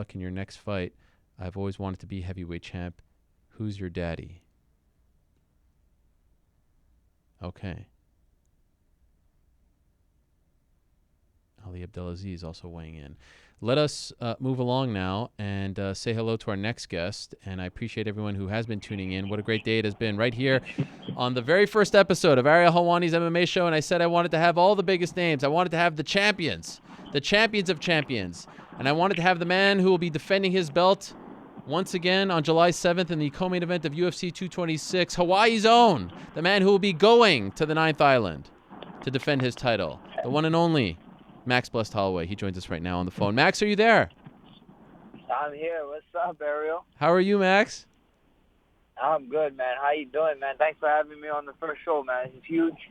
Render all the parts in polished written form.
luck in your next fight. I've always wanted to be heavyweight champ. Who's your daddy? Okay. Ali Abdelaziz also weighing in. Let us move along now and say hello to our next guest. And I appreciate everyone who has been tuning in. What a great day it has been right here on the very first episode of Ariel Helwani's MMA show. And I said I wanted to have all the biggest names. I wanted to have the champions of champions. And I wanted to have the man who will be defending his belt once again on July 7th in the co-main event of UFC 226, Hawaii's own, the man who will be going to the 9th Island to defend his title, the one and only Max Holloway. He joins us right now on the phone. Max, are you there? I'm here. What's up, Ariel? How are you, Max? I'm good, man. How you doing, man? Thanks for having me on the first show, man. This is huge,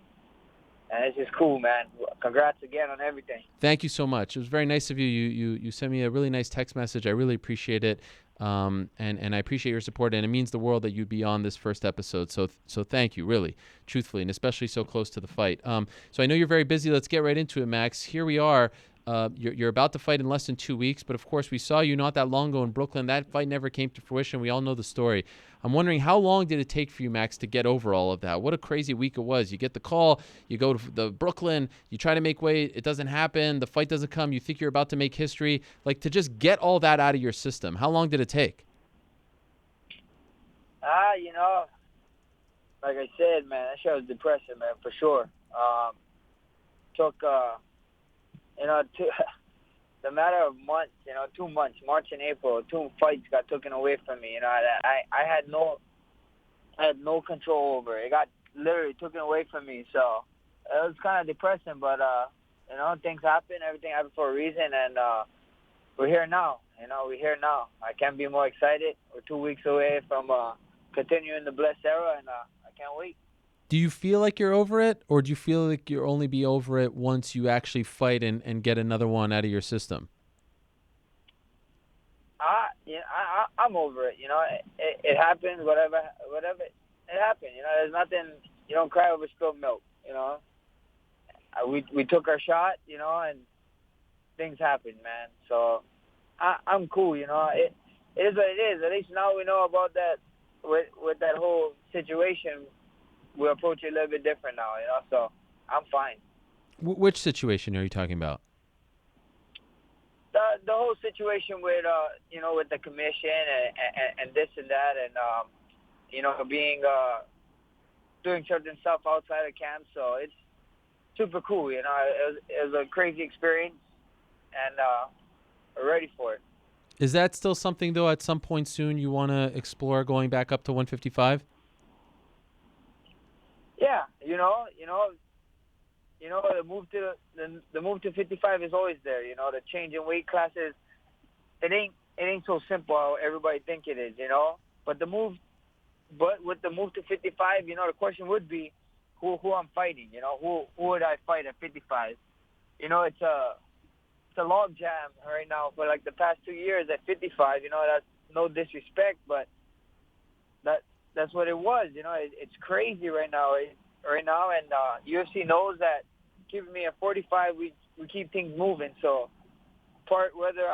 and it's just cool, man. Congrats again on everything. Thank you so much. It was very nice of you. You sent me a really nice text message. I really appreciate it, and I appreciate your support, and it means the world that you'd be on this first episode. So thank you, really, truthfully, and especially so close to the fight. So I know you're very busy. Let's get right into it, Max. Here we are. You're about to fight in less than 2 weeks, but of course we saw you not that long ago in Brooklyn. That fight never came to fruition. We all know the story. I'm wondering, how long did it take for you, Max, to get over all of that? What a crazy week it was. You get the call, you go to the Brooklyn, you try to make weight, it doesn't happen, the fight doesn't come, you think you're about to make history. Like, to just get all that out of your system, how long did it take? Like I said, man, that shit was depressing, man, for sure. Took, the matter of months, 2 months, March and April, 2 fights got taken away from me. I had no control over it. It got literally taken away from me. So it was kind of depressing, but things happen. Everything happened for a reason, and we're here now. We're here now. I can't be more excited. We're 2 weeks away from continuing the blessed era, and I can't wait. Do you feel like you're over it, or do you feel like you'll only be over it once you actually fight and get another one out of your system? I'm over it. It happens. Whatever. It happened. There's nothing. You don't cry over spilled milk. We took our shot. And things happen, man. So I'm cool. It is what it is. At least now we know about that. With that whole situation, we approach it a little bit different now. So I'm fine. Which situation are you talking about? The whole situation with with the commission and this and that, and being doing certain stuff outside of camp. So it's super cool. It was a crazy experience, and we're ready for it. Is that still something, though, at some point soon you want to explore going back up to 155? Yeah, the move to 55 is always there. The change in weight classes, it ain't so simple how everybody think it is. But with the move to 55, the question would be who I'm fighting. Who would I fight at 55? It's a log jam right now for like the past 2 years at 55. That's no disrespect, but that's what it was. It's crazy right now. And UFC knows that keeping me at 45, we keep things moving. So, whether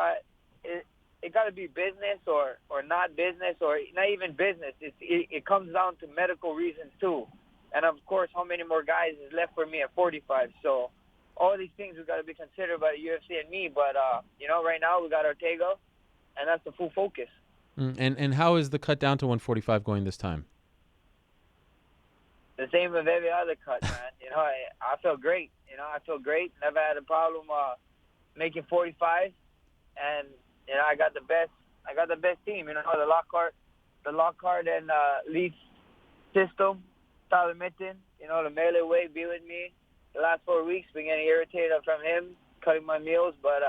it got to be business or not business or not even business, it comes down to medical reasons too. And of course, how many more guys is left for me at 45? So, all these things we got to be considered by the UFC and me. But right now we got Ortega, and that's the full focus. And how is the cut down to 145 going this time? The same with every other cut, man. I feel great. I feel great. Never had a problem making 45, and I got the best. I got the best team. The Lockhart and Leaf system. Tyler Mitten. The melee way be with me. The last 4 weeks, been getting irritated from him cutting my meals, but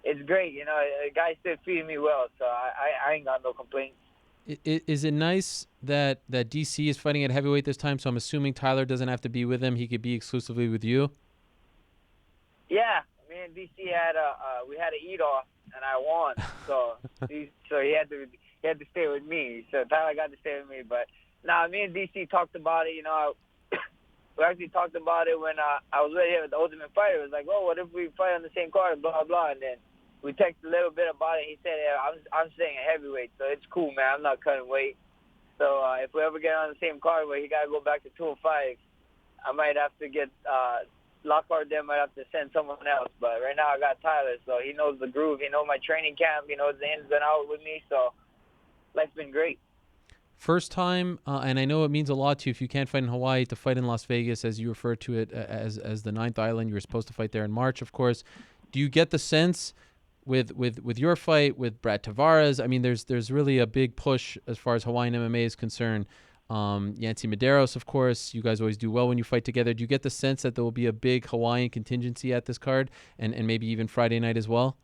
it's great. The guy's still feeding me well, so I ain't got no complaints. Is it nice that DC is fighting at heavyweight this time? So I'm assuming Tyler doesn't have to be with him. He could be exclusively with you. Yeah, me and DC we had an eat off, and I won. So he had to stay with me. So Tyler got to stay with me. But me and DC talked about it. We actually talked about it when I was ready with the Ultimate Fighter. It was like, oh, what if we fight on the same card? Blah blah. And then we texted a little bit about it. He said, yeah, I'm staying at heavyweight, so it's cool, man. I'm not cutting weight. So if we ever get on the same card where he got to go back to 205, I might have to get Lockhart there. Might have to send someone else. But right now I got Tyler, so he knows the groove. He knows my training camp. He knows the ins and outs with me. So life's been great. First time, and I know it means a lot to you if you can't fight in Hawaii, to fight in Las Vegas, as you refer to it, as the ninth island. You were supposed to fight there in March, of course. Do you get the sense with your fight with Brad Tavares? I mean, there's really a big push as far as Hawaiian MMA is concerned. Yancy Medeiros, of course. You guys always do well when you fight together. Do you get the sense that there will be a big Hawaiian contingency at this card, and maybe even Friday night as well?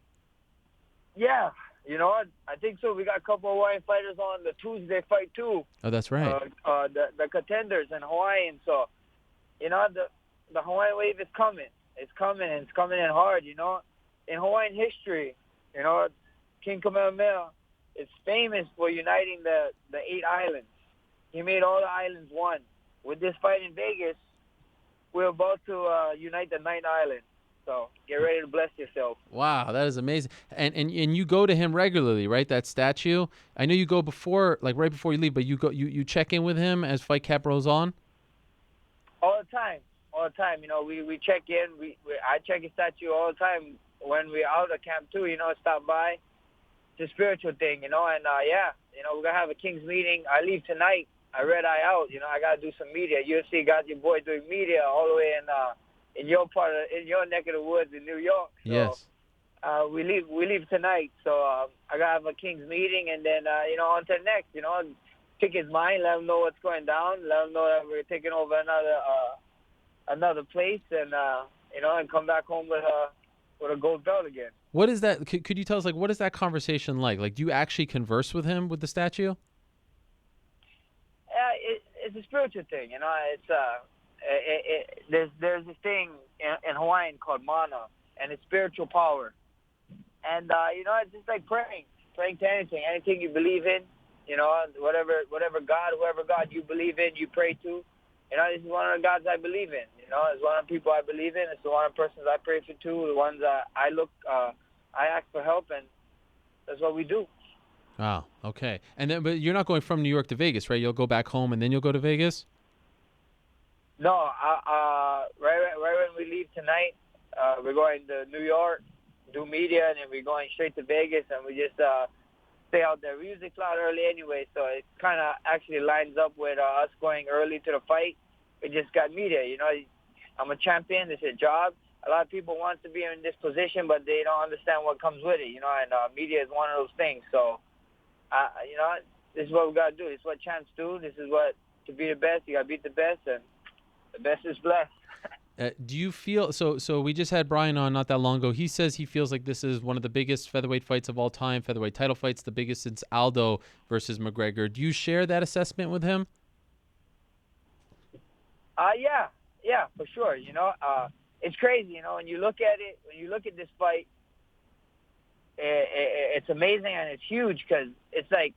Yeah. You know what? I think so. We got a couple of Hawaiian fighters on the Tuesday fight, too. Oh, that's right. The contenders in Hawaiian. So, you know, the Hawaiian wave is coming. It's coming, and it's coming in hard, you know. In Hawaiian history, you know, King Kamehameha is famous for uniting the 8 islands. He made all the islands one. With this fight in Vegas, we're about to unite the 9th island. So get ready to bless yourself. Wow, that is amazing. And you go to him regularly, right? That statue. I know you go before, like right before you leave, but you check in with him as fight camp rolls on. All the time. You know, we check in. I check his statue all the time when we're out of camp too. You know, stop by. It's a spiritual thing, you know. And yeah, you know, we're gonna have a King's meeting. I leave tonight. I red eye out. You know, I gotta do some media. UFC got your boy doing media all the way in your neck of the woods in New York. So, yes. We leave tonight. So I gotta have a King's meeting, and then you know, on to the next. You know, pick his mind, let him know what's going down, let him know that we're taking over another place, and you know, and come back home with a gold belt again. What is that? Could you tell us, like, what is that conversation like? Like, do you actually converse with him with the statue? It's a spiritual thing, you know. It's there's this thing in Hawaiian called mana, and it's spiritual power. And you know, it's just like praying to anything you believe in. You know, whatever God, whoever God you believe in, you pray to. You know, this is one of the gods I believe in. You know, it's one of the people I believe in. It's the one of the persons I pray for too. The ones I ask for help, and that's what we do. Wow. Okay. And then, but you're not going from New York to Vegas, right? You'll go back home and then you'll go to Vegas. No. Right when we leave tonight, we're going to New York, do media, and then we're going straight to Vegas, and we just stay out there. We usually fly out early anyway, so it kind of actually lines up with us going early to the fight. We just got media. You know, I'm a champion. It's a job. A lot of people want to be in this position, but they don't understand what comes with it. You know, and media is one of those things. So. You know, this is what we got to do. This is what champs do. This is what, to be the best, you got to beat the best, and the best is blessed. Do you feel, so we just had Brian on not that long ago. He says he feels like this is one of the biggest featherweight fights of all time, featherweight title fights, the biggest since Aldo versus McGregor. Do you share that assessment with him? Yeah, for sure. You know, it's crazy, you know, when you look at it, when you look at this fight, it's amazing and it's huge because it's like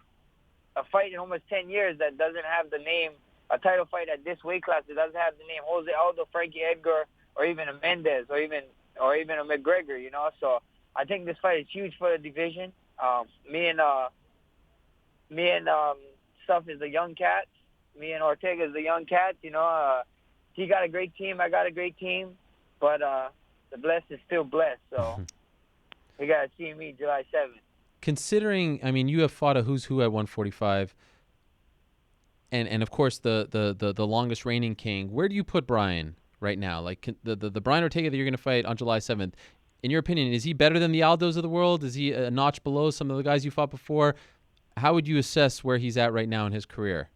a fight in almost 10 years that doesn't have the name, a title fight at this weight class that doesn't have the name Jose Aldo, Frankie Edgar, or even a Mendez, or even a McGregor, you know. So I think this fight is huge for the division. Me and Stuff is the young cat. Me and Ortega is the young cat, you know. He got a great team, I got a great team, but the blessed is still blessed, so... We got to see me July 7th. Considering, I mean, you have fought a who's who at 145, and of course the longest reigning king. Where do you put Brian right now? Like the Brian Ortega that you're going to fight on July 7th. In your opinion, is he better than the Aldos of the world? Is he a notch below some of the guys you fought before? How would you assess where he's at right now in his career?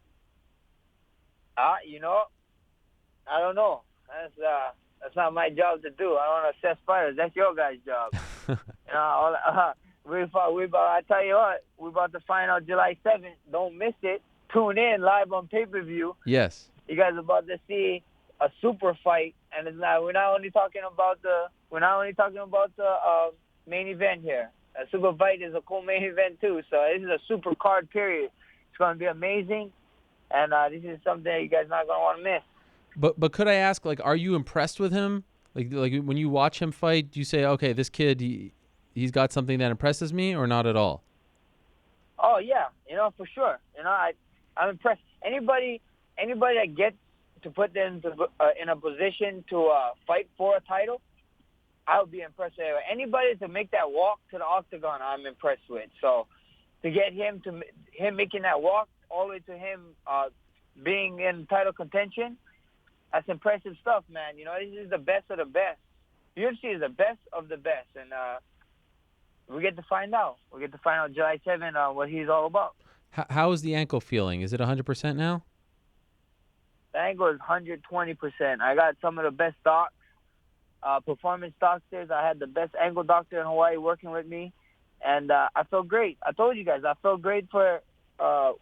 You know, I don't know. That's not my job to do. I don't assess fighters. That's your guys' job. You know, I tell you what, we're about to find out July 7th. Don't miss it. Tune in live on pay-per-view. Yes. You guys are about to see a super fight, and it's not. We're not only talking about the main event here. A super fight is a cool main event too. So this is a super card period. It's going to be amazing, and this is something that you guys not going to want to miss. But could I ask, like, are you impressed with him? Like when you watch him fight, do you say, okay, this kid, he's got something that impresses me, or not at all? Oh yeah, for sure. I'm impressed. Anybody that gets to put them in a position to fight for a title, I would be impressed with. Anybody to make that walk to the octagon, I'm impressed with. So to get him making that walk all the way to him being in title contention, that's impressive stuff, man. This is the best of the best. UFC is the best of the best, and we get to find out. We get to find out July 7th what he's all about. How is the ankle feeling? Is it 100% now? The ankle is 120%. I got some of the best docs, performance doctors. I had the best ankle doctor in Hawaii working with me, and I felt great. I told you guys I felt great for that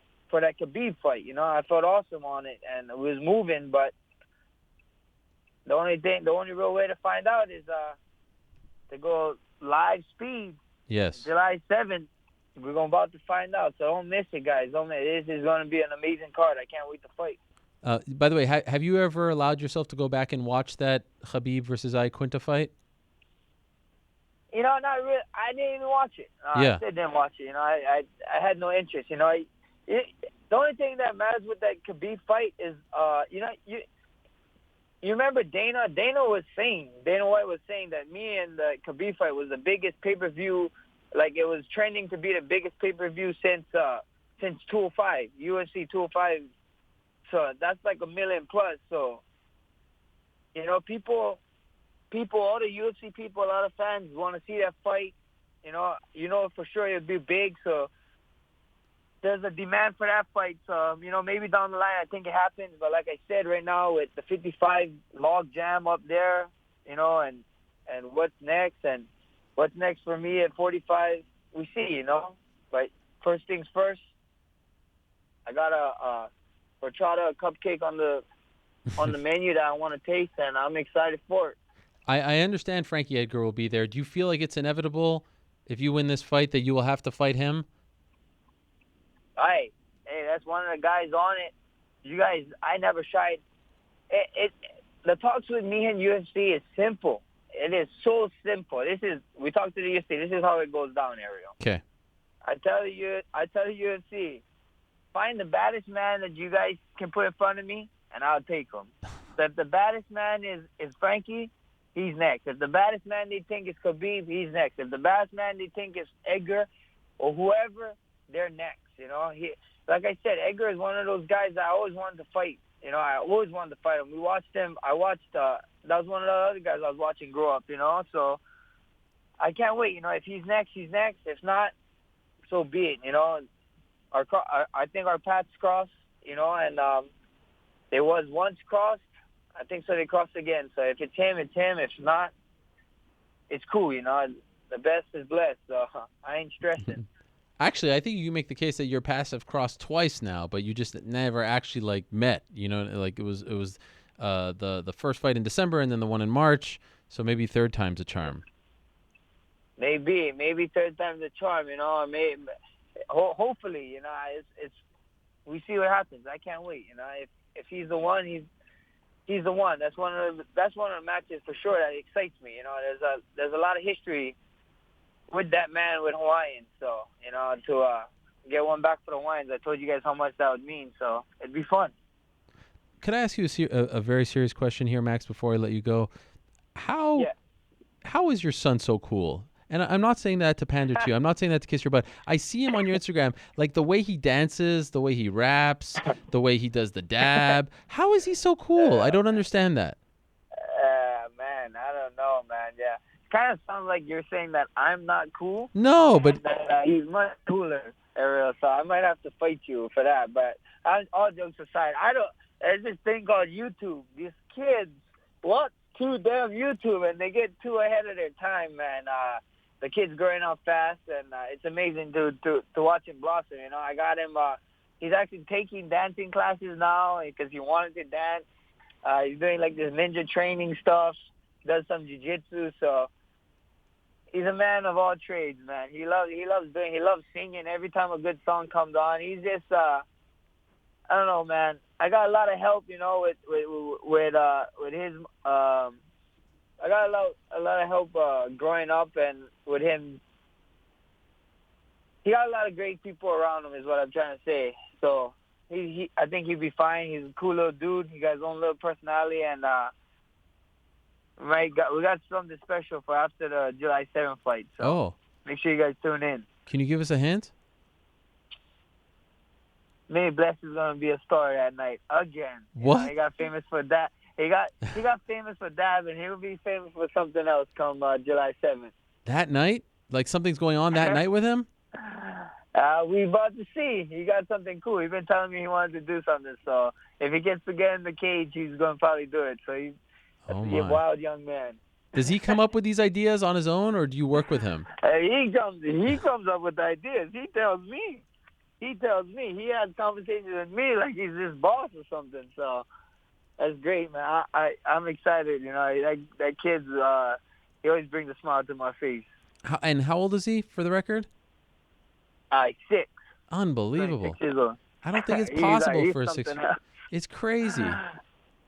Khabib fight. I felt awesome on it, and it was moving. But the only real way to find out is to go live speed. Yes. July 7th. We're about to find out, so don't miss it, guys. Don't miss it. This is going to be an amazing card. I can't wait to fight. By the way, have you ever allowed yourself to go back and watch that Khabib versus Iaquinta fight? Not really. I didn't even watch it. Yeah. I still didn't watch it. I had no interest. The only thing that matters with that Khabib fight is, you remember Dana? Dana was saying, Dana White was saying that me and the Khabib fight was the biggest pay-per-view. Like, it was trending to be the biggest pay-per-view since 205, UFC 205. So that's like 1 million plus. So, people, all the UFC people, a lot of fans want to see that fight. For sure it'll be big. So there's a demand for that fight. So, maybe down the line I think it happens. But like I said, right now with the 55 log jam up there, and what's next and what's next for me at 45, we see, But first things first, I got a horchata cupcake on the menu that I want to taste, and I'm excited for it. I understand Frankie Edgar will be there. Do you feel like it's inevitable, if you win this fight, that you will have to fight him? Hey, that's one of the guys on it. You guys, I never shied. The talks with me and UFC is simple. It is so simple. We talk to the UFC. This is how it goes down, Ariel. Okay. I tell the UFC, find the baddest man that you guys can put in front of me, and I'll take him. So if the baddest man is Frankie, he's next. If the baddest man they think is Khabib, he's next. If the baddest man they think is Edgar or whoever, they're next. Like I said, Edgar is one of those guys that I always wanted to fight. I always wanted to fight him. We watched him. That was one of the other guys I was watching grow up, So I can't wait. If he's next, he's next. If not, so be it. I think our paths crossed, and they was once crossed. I think so they crossed again. So if it's him, it's him. If not, it's cool, The best is blessed, so I ain't stressing. Actually, I think you can make the case that your paths have crossed twice now, but you just never actually met. Like it was the first fight in December and then the one in March. So maybe third time's a charm. Maybe third time's a charm. Hopefully, it's we see what happens. I can't wait. If he's the one, he's the one. That's one of the matches for sure that excites me. There's a lot of history with that man with Hawaiians. So to get one back for the Hawaiians, I told you guys how much that would mean. So it'd be fun. Could I ask you a very serious question here, Max, before I let you go? How is your son so cool? And I'm not saying that to pander to you. I'm not saying that to kiss your butt. I see him on your Instagram, like the way he dances, the way he raps, the way he does the dab. How is he so cool? I don't understand that. Man, I don't know, man. Yeah. Kind of sounds like you're saying that I'm not cool. No, but he's much cooler, Ariel. So I might have to fight you for that. But all jokes aside, there's this thing called YouTube. These kids watch too damn YouTube, and they get too ahead of their time, man. The kid's growing up fast, and it's amazing to watch him blossom. I got him. He's actually taking dancing classes now because he wanted to dance. He's doing like this ninja training stuff. Does some jiu-jitsu. So he's a man of all trades, man. He loves singing. Every time a good song comes on, he's just I don't know, man. I got a lot of help, with his a lot of help growing up, and with him, he got a lot of great people around him. Is what I'm trying to say. So I think he'd be fine. He's a cool little dude. He got his own little personality, and we got something special for after the July 7th fight. So make sure you guys tune in. Can you give us a hint? Maybe Bless is gonna be a star that night again. What? He got famous for that. He got famous for dabbing. He'll be famous for something else come July 7th. That night? Like something's going on that night with him? We about to see. He got something cool. He's been telling me he wanted to do something. So if he gets to get in the cage, he's gonna probably do it. So he's a wild young man. Does he come up with these ideas on his own, or do you work with him? He comes up with ideas. He tells me. He has conversations with me like he's his boss or something. So that's great, man. I'm excited. You know, that kid's he always brings a smile to my face. And how old is he, for the record? 6. Unbelievable. 6 years old. I don't think it's possible for a 6. It's crazy.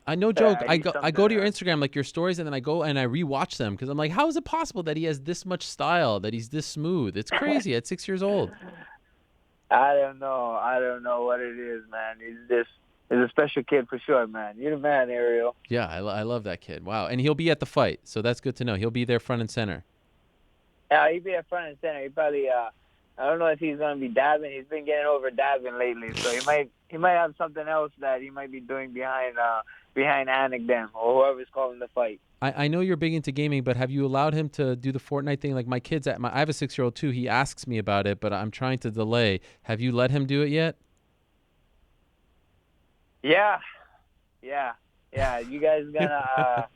No joke. I go to your Instagram, like your stories, and then I go and I rewatch them because I'm like, how is it possible that he has this much style, that he's this smooth? It's crazy at 6 years old. I don't know what it is, man. He's a special kid for sure, man. You're the man, Ariel. Yeah, I love that kid. Wow. And he'll be at the fight, so that's good to know. He'll be there front and center. Yeah, he'll be at front and center. He probably, I don't know if he's going to be dabbing. He's been getting over dabbing lately, so he might have something else that he might be doing behind Anik them or whoever's calling the fight. I know you're big into gaming, but have you allowed him to do the Fortnite thing? Like my kids, I have a 6-year-old too. He asks me about it, but I'm trying to delay. Have you let him do it yet? Yeah. You guys gonna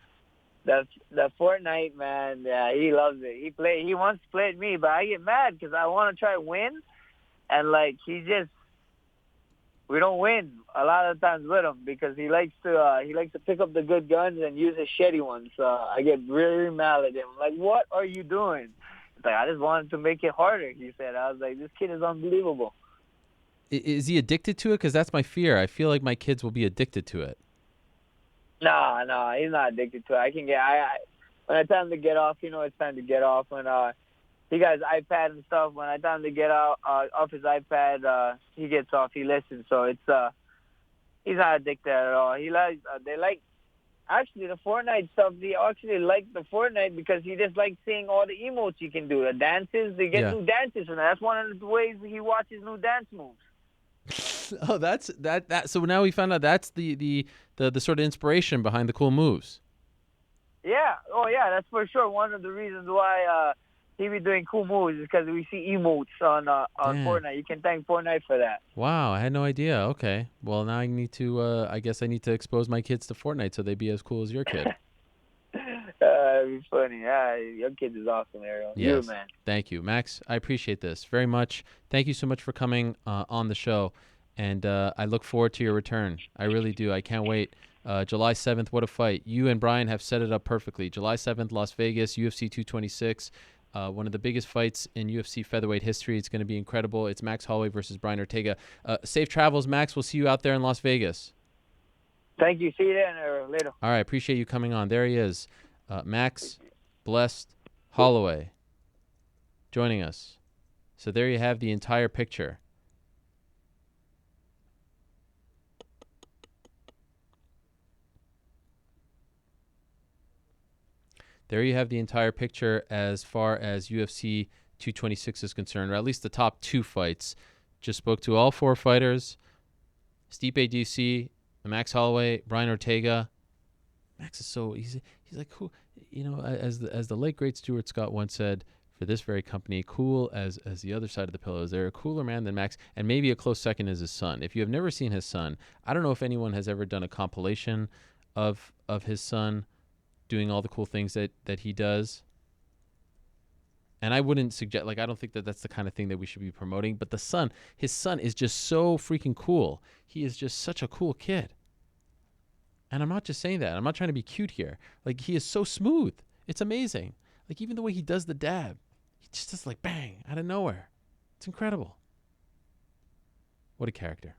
the Fortnite, man. Yeah, he loves it. He wants to play with me, but I get mad because I want to try to win, and like we don't win a lot of times with him because he likes to pick up the good guns and use his shitty ones. So I get really mad at him. I'm like, what are you doing? It's like, I just wanted to make it harder, he said. I was like, this kid is unbelievable. Is he addicted to it? Because that's my fear. I feel like my kids will be addicted to it. No, he's not addicted to it. When I tell him to get off, it's time to get off. When he got his iPad and stuff, when I tell him to get off his iPad, he gets off. He listens. So it's he's not addicted at all. Actually, the Fortnite stuff, they actually like the Fortnite because he just likes seeing all the emotes you can do. The dances, they get new dances from that. That's one of the ways he watches new dance moves. Oh, that's that. So now we found out that's the sort of inspiration behind the cool moves. Yeah. Oh, yeah. That's for sure. One of the reasons why he be doing cool moves is because we see emotes on Fortnite. You can thank Fortnite for that. Wow, I had no idea. Okay. Well, now I need to. I guess I need to expose my kids to Fortnite so they be as cool as your kid. That'd be funny. Your kid is awesome, Ariel. Yes. You, man. Thank you, Max. I appreciate this very much. Thank you so much for coming on the show, and I look forward to your return. I really do. I can't wait. July 7th, what a fight. You and Brian have set it up perfectly. July 7th, Las Vegas, UFC 226. One of the biggest fights in UFC featherweight history. It's going to be incredible. It's Max Holloway versus Brian Ortega. Safe travels, Max. We'll see you out there in Las Vegas. Thank you. See you there later. All right. Appreciate you coming on. There he is. Max Blessed Holloway joining us. So there you have the entire picture. There you have the entire picture as far as UFC 226 is concerned, or at least the top 2 fights. Just spoke to all 4 fighters. Stipe DC, Max Holloway, Brian Ortega. Max is so he's like cool, as the late great Stuart Scott once said, for this very company, cool as the other side of the pillow. Is there a cooler man than Max? And maybe a close second is his son. If you have never seen his son, I don't know if anyone has ever done a compilation of his son doing all the cool things that he does. And I wouldn't suggest, I don't think that that's the kind of thing that we should be promoting. But his son is just so freaking cool. He is just such a cool kid. And I'm not just saying that. I'm not trying to be cute here. He is so smooth. It's amazing. Even the way he does the dab, he just does bang, out of nowhere. It's incredible. What a character.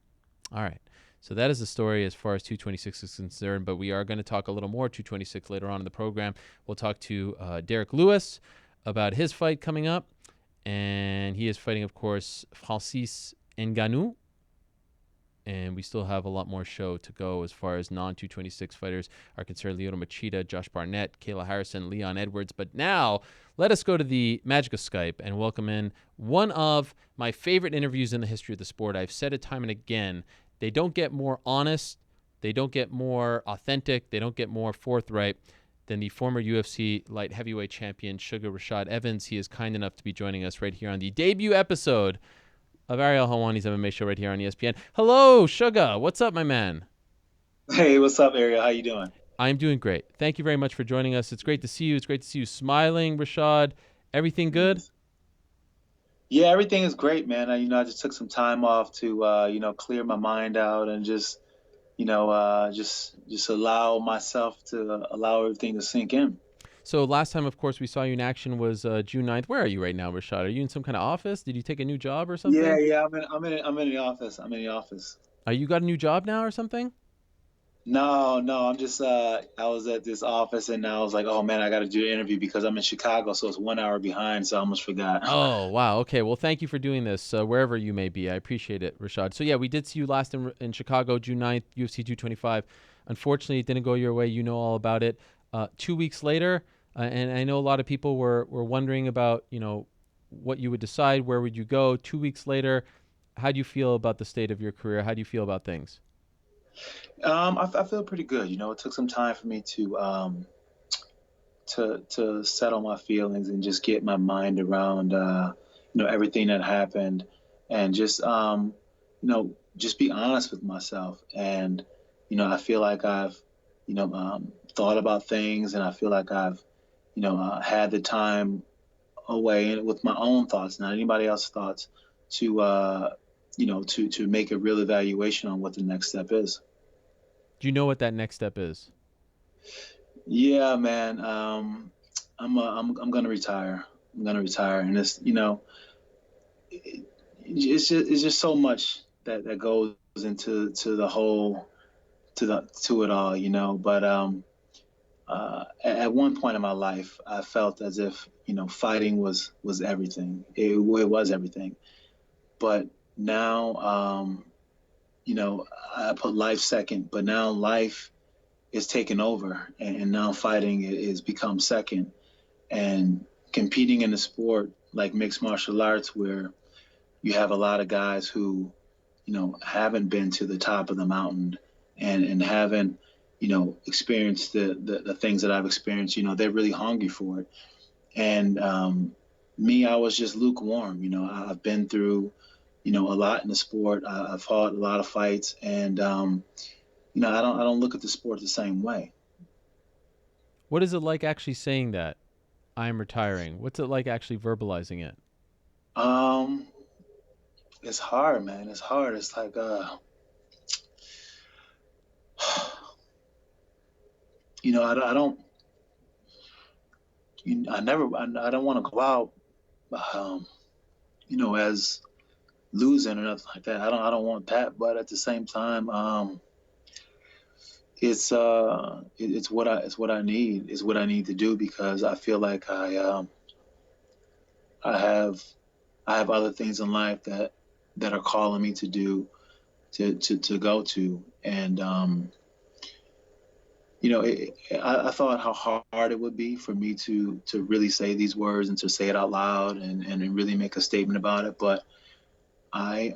All right. So that is the story as far as 226 is concerned, but we are going to talk a little more 226 later on in the program. We'll talk to Derrick Lewis about his fight coming up, and he is fighting, of course, Francis Ngannou. And we still have a lot more show to go as far as non-226 fighters are concerned. Lyoto Machida, Josh Barnett, Kayla Harrison, Leon Edwards. But now, let us go to the magic of Skype and welcome in one of my favorite interviews in the history of the sport. I've said it time and again. They don't get more honest. They don't get more authentic. They don't get more forthright than the former UFC light heavyweight champion, Sugar Rashad Evans. He is kind enough to be joining us right here on the debut episode of Ariel Helwani's MMA show right here on ESPN. Hello, Sugar. What's up, my man? Hey, what's up, Ariel? How you doing? I'm doing great. Thank you very much for joining us. It's great to see you. It's great to see you smiling, Rashad. Everything good? Yeah, everything is great, man. I just took some time off to, clear my mind out and just allow myself to allow everything to sink in. So last time, of course, we saw you in action was June 9th. Where are you right now, Rashad? Are you in some kind of office? Did you take a new job or something? Yeah. I'm in the office. I'm in the office. You got a new job now or something? No. I'm just I was at this office and I was like, oh man, I got to do the interview because I'm in Chicago, so it's 1 hour behind. So I almost forgot. Oh wow. Okay. Well, thank you for doing this wherever you may be. I appreciate it, Rashad. So yeah, we did see you last in Chicago, June 9th, UFC 225. Unfortunately, it didn't go your way. You know all about it. 2 weeks later. And I know a lot of people were wondering about, what you would decide, where would you go 2 weeks later. How do you feel about the state of your career? How do you feel about things? I feel pretty good. It took some time for me to settle my feelings and just get my mind around, everything that happened and just be honest with myself. And, I feel like I've, thought about things and I feel like I've, had the time away with my own thoughts, not anybody else's thoughts, to make a real evaluation on what the next step is. Do you know what that next step is? Yeah, man. I'm gonna retire. And it's just so much that goes into the whole to it all, But at one point in my life, I felt as if fighting was everything. It was everything. But now, I put life second. But now life is taken over, and now fighting is become second. And competing in a sport like mixed martial arts, where you have a lot of guys who, haven't been to the top of the mountain and haven't experienced the things that I've experienced, they're really hungry for it. And me, I was just lukewarm. I've been through, a lot in the sport. I've fought a lot of fights, and I don't look at the sport the same way. What is it like actually saying that I'm retiring? What's it like actually verbalizing it? It's hard, man. It's hard. It's like I don't. I don't want to go out, as losing or nothing like that. I don't want that. But at the same time, it's what I need. It's what I need to do because I feel like I have other things in life that are calling me to do, to go to, and I thought how hard it would be for me to really say these words and to say it out loud and really make a statement about it. But I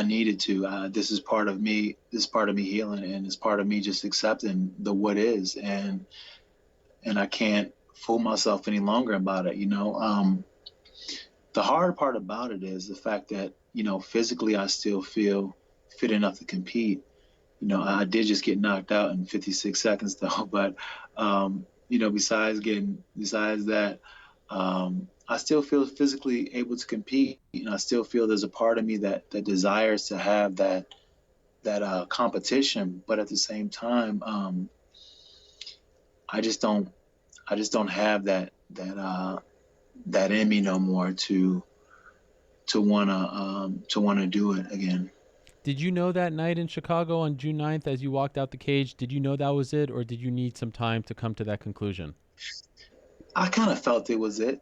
needed to. This is part of me. This is part of me healing, and it's part of me just accepting the what is, and I can't fool myself any longer about it. The hard part about it is the fact that physically I still feel fit enough to compete. I did just get knocked out in 56 seconds though, but besides that, I still feel physically able to compete. I still feel there's a part of me that desires to have that competition, but at the same time, I just don't have that in me no more to wanna do it again. Did you know that night in Chicago on June 9th as you walked out the cage, did you know that was it, or did you need some time to come to that conclusion? I kind of felt it was it.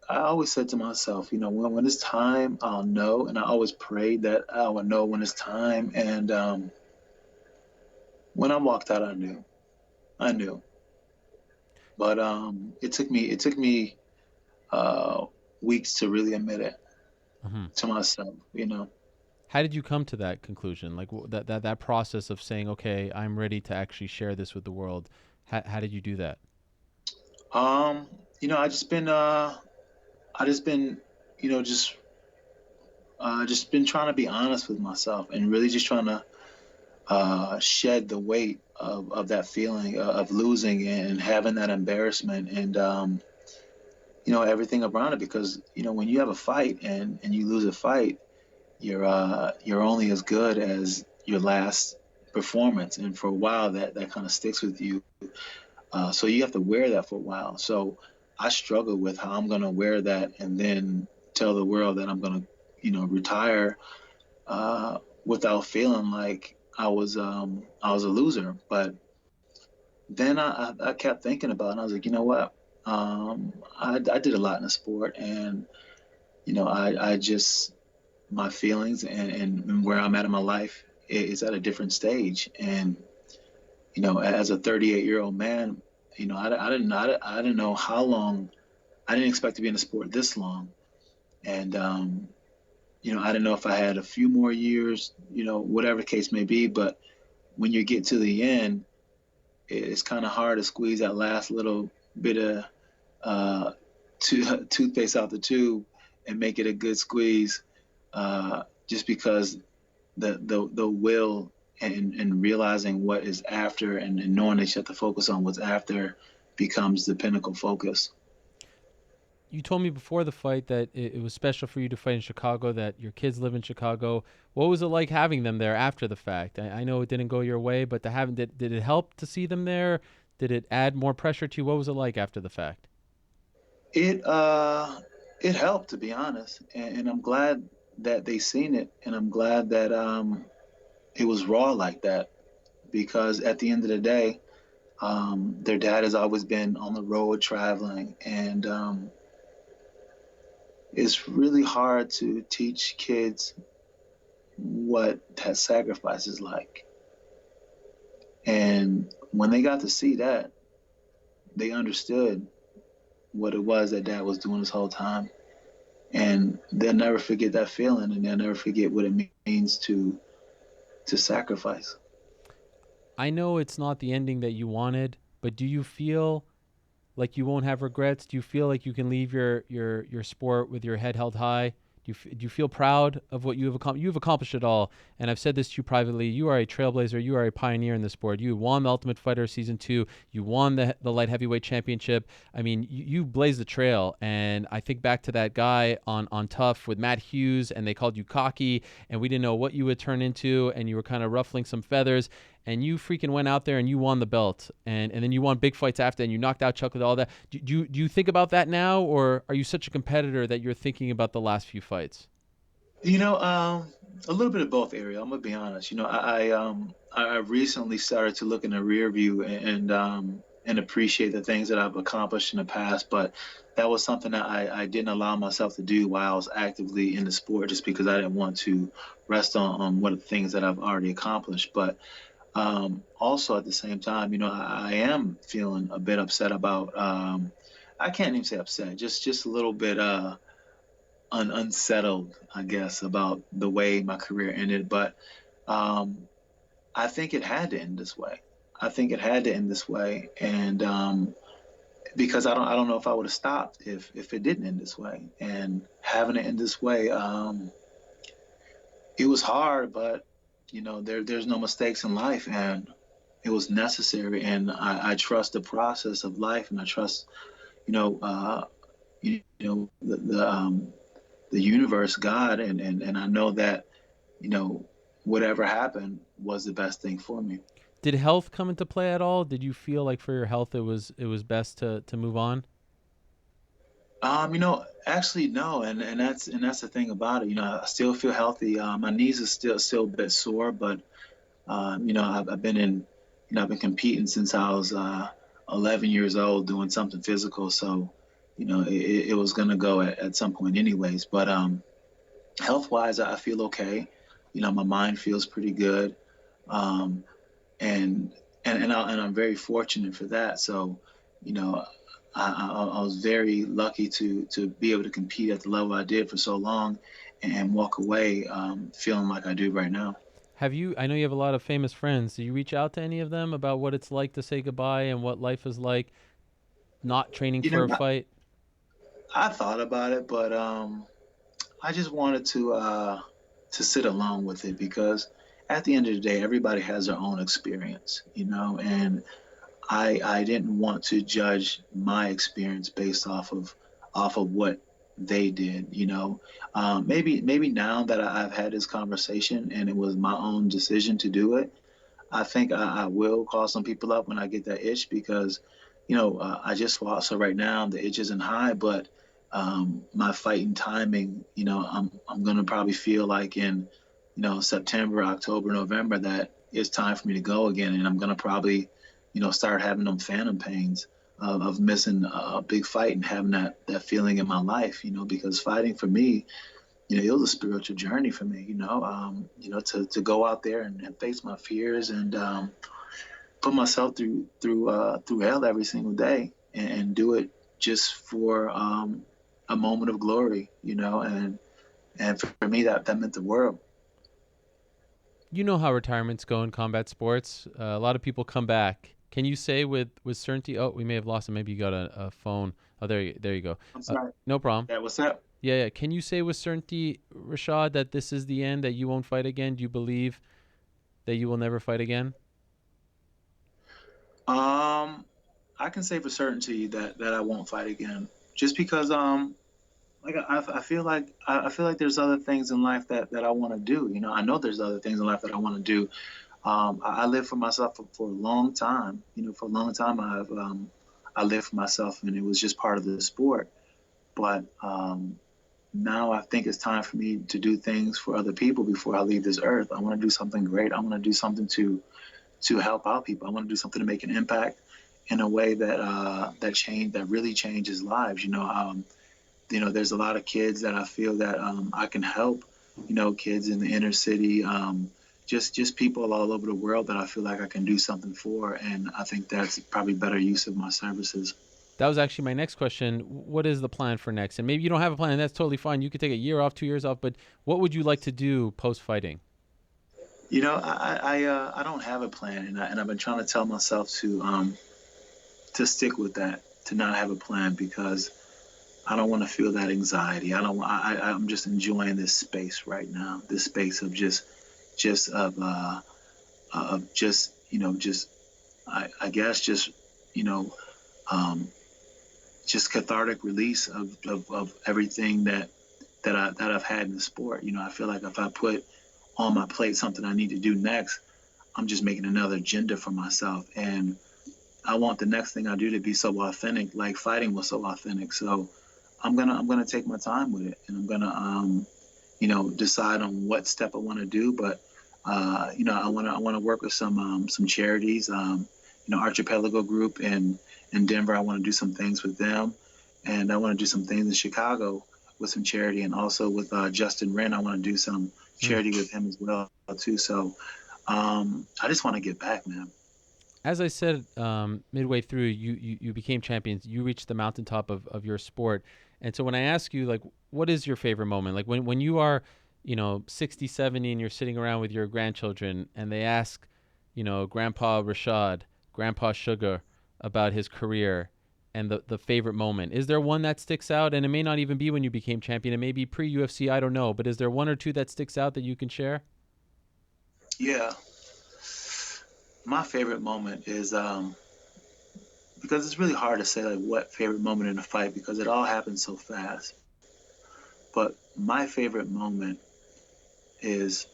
I always said to myself, when it's time, I'll know. And I always prayed that I would know when it's time. And when I walked out, I knew. I knew. But it took me weeks to really admit it to myself. How did you come to that conclusion? Like that process of saying, okay, I'm ready to actually share this with the world. How did you do that? Um, I just been, just been trying to be honest with myself and really just trying to shed the weight of that feeling of losing and having that embarrassment and everything around it, because when you have a fight and you lose a fight, you're only as good as your last performance, and for a while that kind of sticks with you. So you have to wear that for a while. So I struggle with how I'm going to wear that and then tell the world that I'm going to, retire without feeling like I was a loser. But then I kept thinking about it, and I was like, you know what? I did a lot in the sport, and I just, my feelings and where I'm at in my life is at a different stage. And as a 38-year-old man, I didn't know how long. I didn't expect to be in the sport this long, and I didn't know if I had a few more years, whatever the case may be. But when you get to the end, it's kind of hard to squeeze that last little bit of toothpaste out the tube and make it a good squeeze, just because the will and realizing what is after and knowing that you have to focus on what's after becomes the pinnacle focus. You told me before the fight that it was special for you to fight in Chicago, that your kids live in Chicago. What was it like having them there after the fact? I know it didn't go your way, but did it help to see them there? Did it add more pressure to you? What was it like after the fact? It helped, to be honest, and I'm glad that they seen it, and I'm glad that it was raw like that, because at the end of the day, their dad has always been on the road traveling, and it's really hard to teach kids what that sacrifice is like. And when they got to see that, they understood what it was that dad was doing this whole time. And they'll never forget that feeling, and they'll never forget what it means to sacrifice. I know it's not the ending that you wanted, but do you feel like you won't have regrets? Do you feel like you can leave your sport with your head held high? Do you feel proud of what you have accomplished? You've accomplished it all, and I've said this to you privately. You are a trailblazer. You are a pioneer in the sport. You won the Ultimate Fighter Season 2. You won the light heavyweight championship. I mean, you blazed the trail, and I think back to that guy on Tough with Matt Hughes, and they called you cocky, and we didn't know what you would turn into, and you were kind of ruffling some feathers, and you freaking went out there and you won the belt, and then you won big fights after, and you knocked out Chuck with all that. Do you think about that now, or are you such a competitor that you're thinking about the last few fights? A little bit of both, Ariel. I'm gonna be honest. I recently started to look in the rear view and appreciate the things that I've accomplished in the past, but that was something that I didn't allow myself to do while I was actively in the sport, just because I didn't want to rest on what are the things that I've already accomplished. But also at the same time, I am feeling a bit upset about. I can't even say upset, just a little bit unsettled, I guess, about the way my career ended. But I think it had to end this way. I think it had to end this way, and because I don't know if I would have stopped if it didn't end this way. And having it end this way, it was hard, but there's no mistakes in life, and it was necessary. And I trust the process of life, and I trust the universe, God, and I know that whatever happened was the best thing for me. Did health come into play at all? Did you feel like for your health it was best to move on? Actually no, and that's the thing about it. I still feel healthy. My knees are still a bit sore, but I've been I've been competing since I was 11 years old, doing something physical. So, it was gonna go at some point, anyways. But health wise, I feel okay. My mind feels pretty good, um, and and I'm very fortunate for that. So, you know, I was very lucky to be able to compete at the level I did for so long, and walk away feeling like I do right now. I know you have a lot of famous friends. Do you reach out to any of them about what it's like to say goodbye and what life is like not training You for a know, fight? I thought about it, but I just wanted to sit alone with it because at the end of the day, everybody has their own experience, and I didn't want to judge my experience based off of what they did. Maybe now that I've had this conversation and it was my own decision to do it, I think I will call some people up when I get that itch because, I just fought. So right now the itch isn't high, but my fighting timing, I'm gonna probably feel like in, September, October, November that it's time for me to go again, and I'm gonna probably, start having them phantom pains of missing a big fight and having that feeling in my life, because fighting for me, it was a spiritual journey for me, to go out there and face my fears and put myself through hell every single day and do it just for a moment of glory, and for me that meant the world. You know how retirements go in combat sports. A lot of people come back. Can you say with certainty? Oh, we may have lost him. Maybe you got a phone. Oh, there you go. I'm sorry. No problem. Yeah, what's up? Yeah. Can you say with certainty, Rashad, that this is the end? That you won't fight again? Do you believe that you will never fight again? Um, I can say for certainty that I won't fight again, just because like I feel like I feel like there's other things in life that I want to do. I know there's other things in life that I want to do. I lived for myself for a long time. For a long time I lived for myself, and it was just part of the sport. But now I think it's time for me to do things for other people before I leave this earth. I want to do something great. I want to do something to help out people. I want to do something to make an impact in a way that really changes lives. There's a lot of kids that I feel that I can help. Kids in the inner city, just people all over the world that I feel like I can do something for, and I think that's probably better use of my services. That was actually my next question. What is the plan for next? And maybe you don't have a plan, and that's totally fine. You could take a year off, 2 years off, but what would you like to do post fighting? I don't have a plan, and I've been trying to tell myself to stick with that, to not have a plan because I don't want to feel that anxiety. I don't. I'm just enjoying this space right now. This space of just of just just I guess you know um, just cathartic release of everything that I've had in the sport. I feel like if I put on my plate something I need to do next, I'm just making another agenda for myself. And I want the next thing I do to be so authentic, like fighting was so authentic. So I'm gonna take my time with it, and I'm gonna decide on what step I want to do. But I wanna work with some charities. Archipelago Group in Denver. I want to do some things with them, and I want to do some things in Chicago with some charity, and also with Justin Wren. I want to do some Hmm. charity with him as well too. So I just want to get back, man. As I said midway through, you became champions. You reached the mountaintop of your sport. And so when I ask you, like, what is your favorite moment? Like when you are, 60, 70, and you're sitting around with your grandchildren and they ask, Grandpa Rashad, Grandpa Sugar about his career and the favorite moment. Is there one that sticks out? And it may not even be when you became champion. It may be pre-UFC. I don't know. But is there one or two that sticks out that you can share? Yeah, my favorite moment is because it's really hard to say like what favorite moment in a fight because it all happens so fast. But my favorite moment is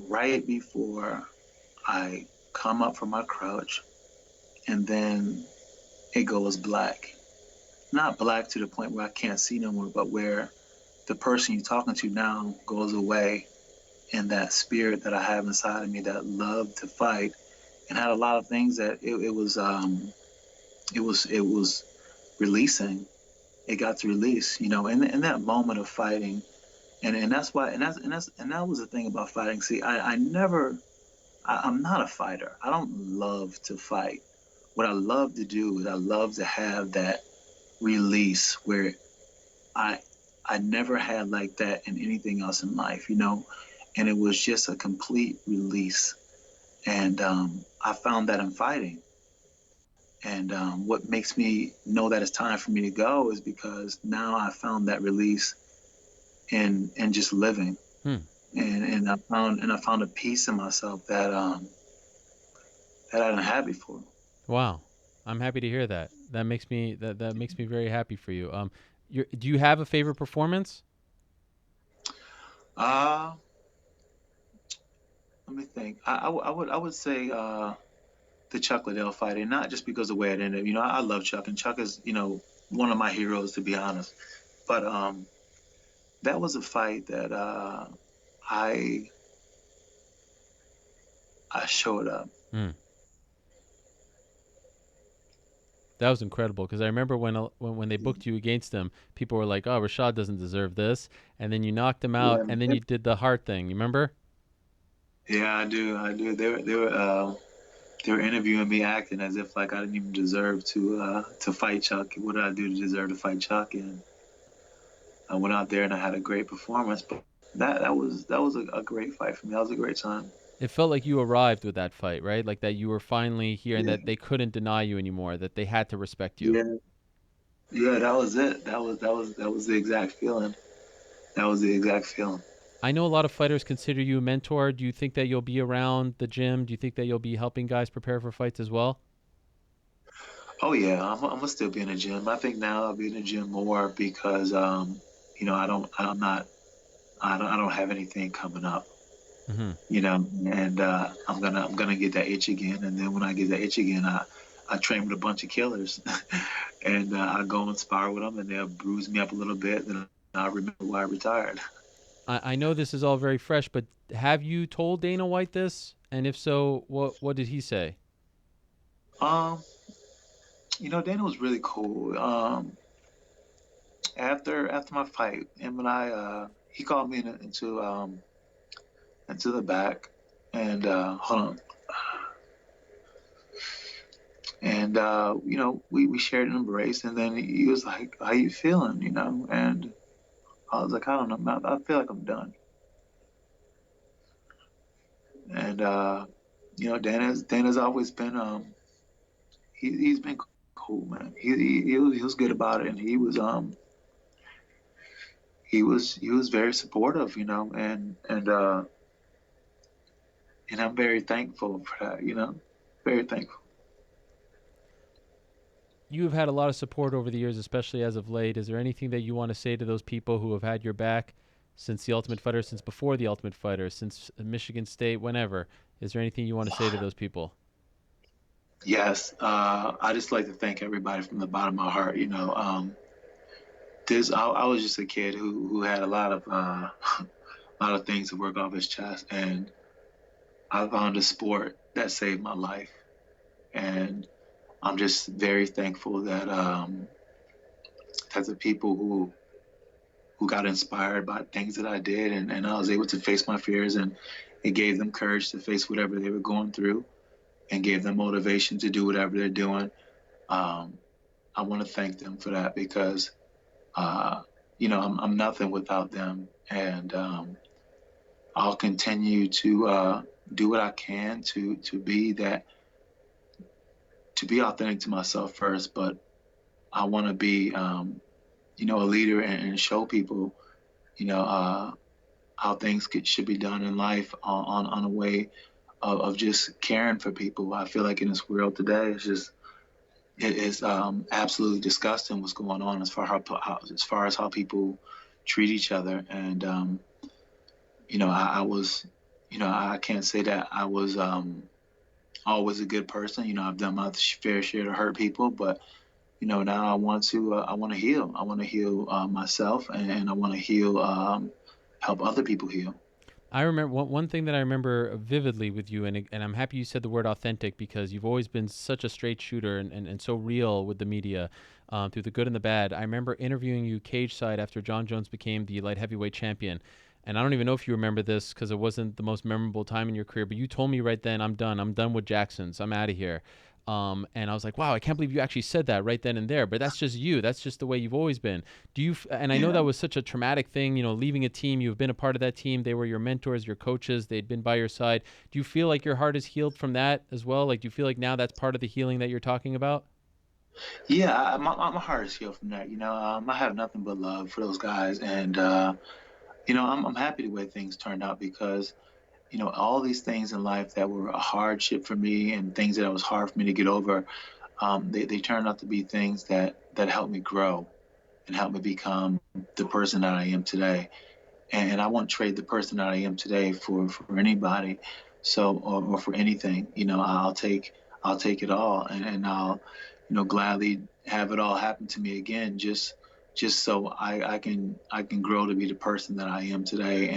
right before I come up from my crouch and then it goes black. not black to the point where I can't see no more, but where the person you're talking to now goes away, and that spirit that I have inside of me that loved to fight and had a lot of things that it was releasing. It got to release, in that moment of fighting, and that's why, and that was the thing about fighting. See, I'm not a fighter. I don't love to fight. What I love to do is I love to have that release where I I never had like that in anything else in life, and it was just a complete release. And I found that in fighting. And what makes me know that it's time for me to go is because now I found that release in just living, Hmm. and I found a peace in myself that I didn't have before. Wow. I'm happy to hear that. That makes me very happy for you. Do you have a favorite performance? Uh, Let me think. I would say the Chuck Liddell fight, and not just because of the way it ended. I love Chuck, and Chuck is one of my heroes, to be honest. But that was a fight that I I showed up. Hmm. That was incredible because I remember when they booked you against him, people were like, "Oh, Rashad doesn't deserve this," and then you knocked him out, Yeah, and then you did the heart thing. You remember? yeah, I do. They were interviewing me, acting as if like I didn't even deserve to fight Chuck. What did I do to deserve to fight Chuck? And I went out there and I had a great performance. But that was a great fight for me. That was a great time. It felt like you arrived with that fight, right? Like that you were finally here, and Yeah, that they couldn't deny you anymore. That they had to respect you. yeah, yeah. That was it. That was the exact feeling. That was the exact feeling. I know a lot of fighters consider you a mentor. Do you think that you'll be around the gym? Do you think that you'll be helping guys prepare for fights as well? Oh yeah, I'm gonna still be in the gym. I think now I'll be in the gym more because I don't have anything coming up. Hmm. And I'm gonna get that itch again, and then when I get that itch again, I train with a bunch of killers, and I go and spar with them, and they'll bruise me up a little bit, and I remember why I retired. I know this is all very fresh, but have you told Dana White this? And if so, what did he say? Um, Dana was really cool. After my fight, him and I, he called me into the back, and hold on, and we shared an embrace, and then he was like, "How you feeling?" And I was like, "I don't know, man. I feel like I'm done." And Dana's always been he's been cool, man. He was good about it, and he was very supportive, and I'm very thankful for that, very thankful. You have had a lot of support over the years, especially as of late. Is there anything that you want to say to those people who have had your back since the Ultimate Fighter, since before the Ultimate Fighter, since Michigan State, whenever? Is there anything you want to say to those people? Yes, I just like to thank everybody from the bottom of my heart. I was just a kid who had a lot of a lot of things to work off his chest, and I found a sport that saved my life, and I'm just very thankful that the people who got inspired by things that I did, and I was able to face my fears, and it gave them courage to face whatever they were going through, and gave them motivation to do whatever they're doing. Um, I want to thank them for that because uh, I'm nothing without them, and I'll continue to do what I can to be authentic to myself first, but I want to be a leader, and show people you know how things should be done in life on a way of just caring for people. I feel like in this world today, it is absolutely disgusting what's going on as far as how people treat each other. And I was, I can't say that I was always a good person. I've done my fair share to hurt people, but now I want to heal. I want to heal myself, and I want to heal, help other people heal. I remember one thing that I remember vividly with you, and I'm happy you said the word authentic, because you've always been such a straight shooter and so real with the media, through the good and the bad. I remember interviewing you cage side after John Jones became the light heavyweight champion. And I don't even know if you remember this because it wasn't the most memorable time in your career, but you told me right then, I'm done. I'm done with Jackson's. I'm out of here. And I was like, wow, I can't believe you actually said that right then and there. But that's just you. That's just the way you've always been. And I know that was such a traumatic thing, leaving a team. You've been a part of that team. They were your mentors, your coaches. They'd been by your side. Do you feel like your heart is healed from that as well? Like, do you feel like now that's part of the healing that you're talking about? Yeah, my heart is healed from that. I have nothing but love for those guys, and I'm happy the way things turned out because all these things in life that were a hardship for me and things that was hard for me to get over, they turned out to be things that helped me grow and helped me become the person that I am today. And I won't trade the person that I am today for anybody, or for anything. I'll take it all, and I'll gladly have it all happen to me again, just so I can grow to be the person that I am today.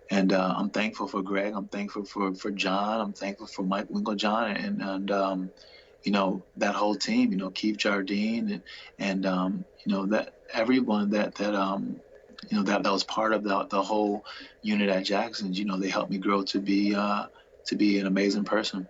And I'm thankful for Greg. I'm thankful for John. I'm thankful for Mike Winklejohn and that whole team. Keith Jardine and that everyone that was part of the whole unit at Jackson's. They helped me grow to be an amazing person.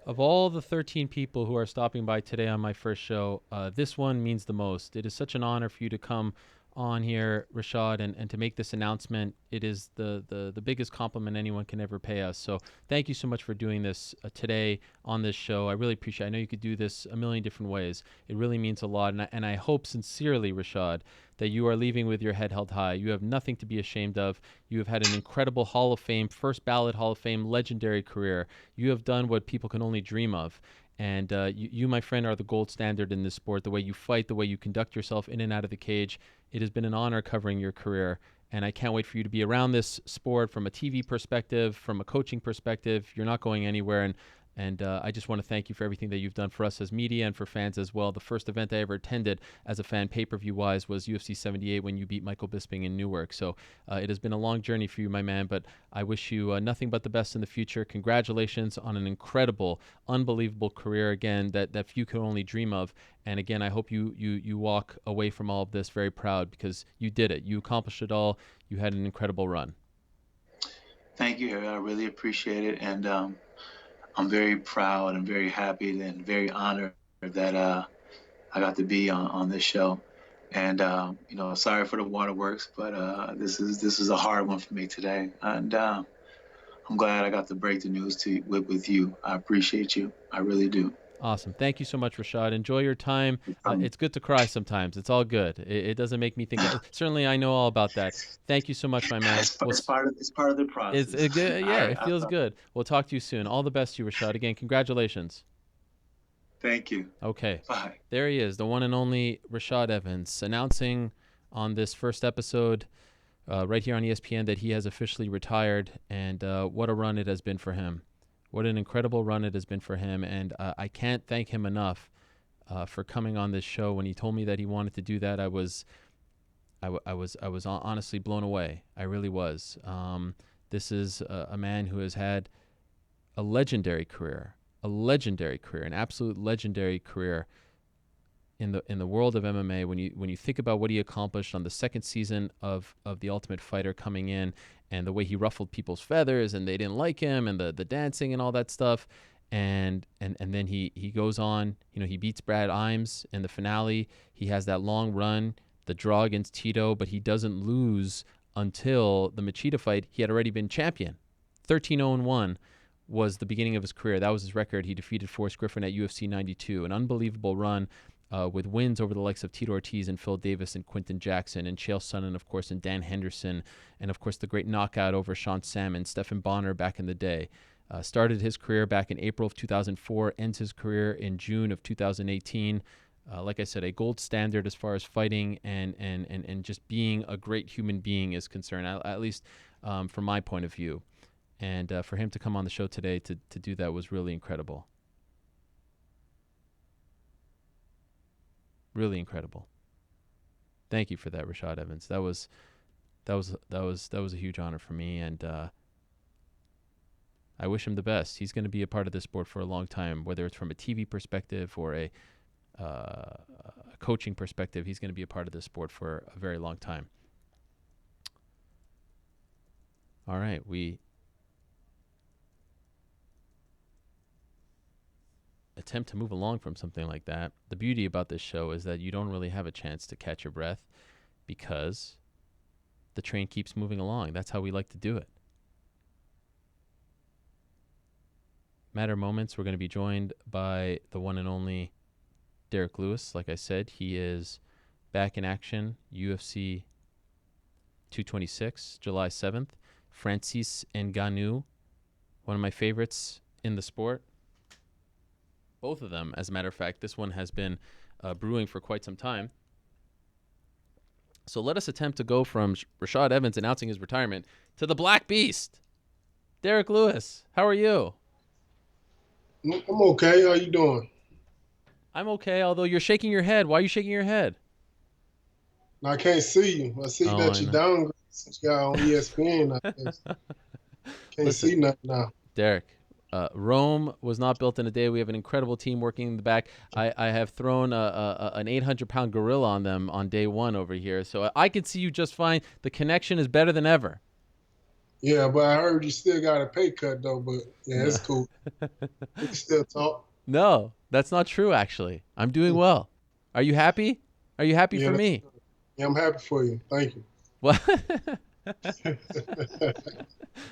Of all the 13 people who are stopping by today on my first show, this one means the most. It is such an honor for you to come on here, Rashad, and to make this announcement. It is the biggest compliment anyone can ever pay us. So thank you so much for doing this today on this show. I really appreciate it. I know you could do this a million different ways. It really means a lot. And I hope sincerely, Rashad, that you are leaving with your head held high. You have nothing to be ashamed of. You have had an incredible Hall of Fame, first ballot Hall of Fame, legendary career. You have done what people can only dream of. And you, my friend, are the gold standard in this sport. The way you fight, the way you conduct yourself in and out of the cage. It has been an honor covering your career. And I can't wait for you to be around this sport from a TV perspective, from a coaching perspective. You're not going anywhere. And I just want to thank you for everything that you've done for us as media and for fans as well. The first event I ever attended as a fan, pay-per-view wise, was UFC 78 when you beat Michael Bisping in Newark. So it has been a long journey for you, my man, but I wish you nothing but the best in the future. Congratulations on an incredible, unbelievable career, again, that few can only dream of. And again, I hope you walk away from all of this very proud, because you did it. You accomplished it all. You had an incredible run. Thank you, Harry. I really appreciate it, and I'm very proud and very happy and very honored that I got to be on this show. And sorry for the waterworks, but this is a hard one for me today. And I'm glad I got to break the news with you. I appreciate you. I really do. Awesome. Thank you so much, Rashad. Enjoy your time. It's good to cry sometimes. It's all good. It doesn't make me think. Certainly, I know all about that. Thank you so much, my man. It's part of the process. Yeah, it feels good. We'll talk to you soon. All the best to you, Rashad. Again, congratulations. Thank you. Okay. Bye. There he is, the one and only Rashad Evans, announcing on this first episode right here on ESPN that he has officially retired. And what a run it has been for him. What an incredible run it has been for him. And I can't thank him enough for coming on this show. When he told me that he wanted to do that, I was honestly blown away. I really was. This is a man who has had a legendary career, an absolute legendary career in the world of MMA. When you think about what he accomplished on the second season of The Ultimate Fighter, coming in, and the way he ruffled people's feathers and they didn't like him, and the dancing and all that stuff, and then he goes on, he beats Brad Imes in the finale. He has that long run, the draw against Tito, but he doesn't lose until the Machida fight. He had already been champion. 13-0-1 was the beginning of his career. That was his record. He defeated Forrest Griffin at UFC 92. An unbelievable run with wins over the likes of Tito Ortiz and Phil Davis and Quinton Jackson and Chael Sonnen, of course, and Dan Henderson, and, of course, the great knockout over Sean Salmon, Stephan Bonner back in the day. Started his career back in April of 2004, ends his career in June of 2018. Like I said, a gold standard as far as fighting and just being a great human being is concerned, at least from my point of view. And for him to come on the show today to do that was really incredible. Really incredible. Thank you for that, Rashad Evans. That was a huge honor for me, and I wish him the best. He's going to be a part of this sport for a long time, whether it's from a TV perspective or a coaching perspective. He's going to be a part of this sport for a very long time. All right, we attempt to move along from something like that. The beauty about this show is that you don't really have a chance to catch your breath because the train keeps moving along. That's how we like to do it. Matter moments, we're going to be joined by the one and only Derrick Lewis. Like I said, he is back in action, UFC 226, July 7th. Francis Ngannou, one of my favorites in the sport. Both of them, as a matter of fact. This one has been brewing for quite some time. So let us attempt to go from Rashad Evans announcing his retirement to the Black Beast, Derrick Lewis. How are you? I'm okay. How you doing? I'm okay, although you're shaking your head. Why are you shaking your head? I can't see you. I see that you're downgraded since you got on ESPN. Can't see nothing now. Derrick, Rome was not built in a day. We have an incredible team working in the back. I have thrown an 800-pound gorilla on them on day one over here, so I can see you just fine. The connection is better than ever. Yeah, but I heard you still got a pay cut, though, but yeah, it's cool. We can still talk. No, that's not true, actually. I'm doing well. Are you happy? Are you happy for me? Yeah, I'm happy for you. Thank you. Well,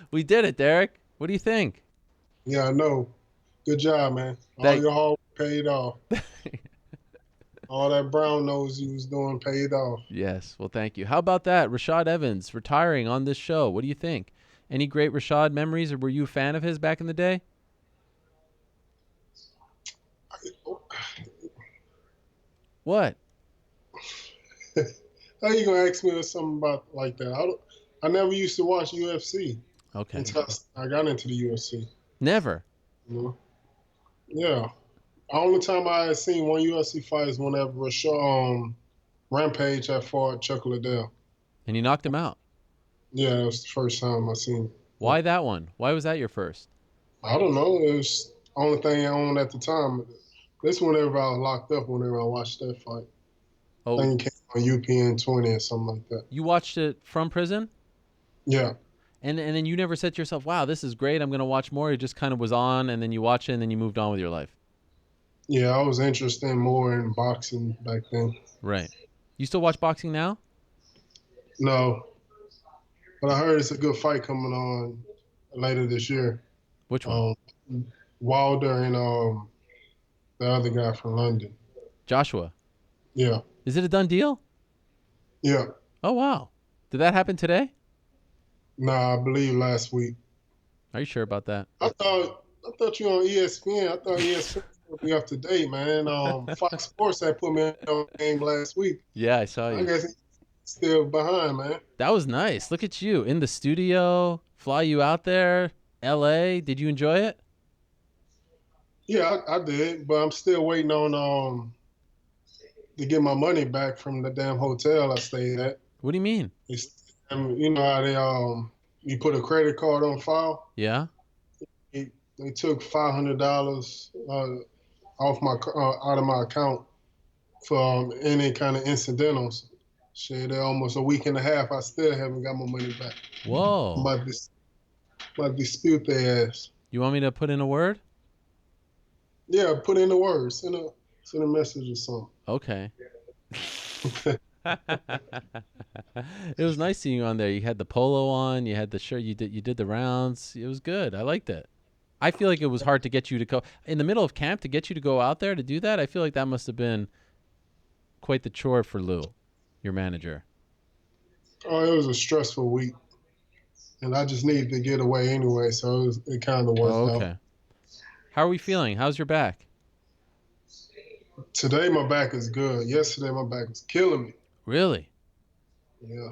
we did it, Derrick. What do you think? Yeah, I know. Good job, man. All your hard work paid off. All that brown nose you was doing paid off. Yes. Well, thank you. How about that? Rashad Evans retiring on this show. What do you think? Any great Rashad memories, or were you a fan of his back in the day? What? How you gonna ask me something about like that? I never used to watch UFC. Okay. Until I got into the UFC. Never. Yeah. The only time I had seen one UFC fight is whenever Rampage had fought Chuck Liddell. And you knocked him out? Yeah, that was the first time I seen him. Why that one? Why was that your first? I don't know. It was the only thing I owned at the time. This whenever I was locked up, whenever I watched that fight. Oh. I think it came on UPN 20 or something like that. You watched it from prison? Yeah. And then you never said to yourself, wow, this is great, I'm going to watch more? It just kind of was on, and then you watch it, and then you moved on with your life? Yeah, I was interested more in boxing back then. Right. You still watch boxing now? No. But I heard it's a good fight coming on later this year. Which one? Wilder and the other guy from London. Joshua? Yeah. Is it a done deal? Yeah. Oh, wow. Did that happen today? Nah, I believe last week. Are you sure about that? I thought you were on ESPN. I thought ESPN would be up to date, man. Fox Sports had put me on the game last week. Yeah, I saw you. I guess he's still behind, man. That was nice. Look at you in the studio, fly you out there, LA. Did you enjoy it? Yeah, I did, but I'm still waiting on to get my money back from the damn hotel I stayed at. What do you mean? You know how they you put a credit card on file? Yeah. They took $500 off my out of my account for any kind of incidentals. Shit, almost a week and a half. I still haven't got my money back. Whoa. Might dispute their ass. You want me to put in a word? Yeah, put in the words. Send a message or something. Okay. It was nice seeing you on there. You had the polo on. You had the shirt. You did the rounds. It was good. I liked it. I feel like it was hard to get you to go in the middle of camp, to get you to go out there to do that. I feel like that must have been quite the chore for Lou, your manager. Oh, it was a stressful week, and I just needed to get away anyway, so it kind of worked out. How are we feeling? How's your back? Today my back is good. Yesterday my back was killing me. Really? Yeah.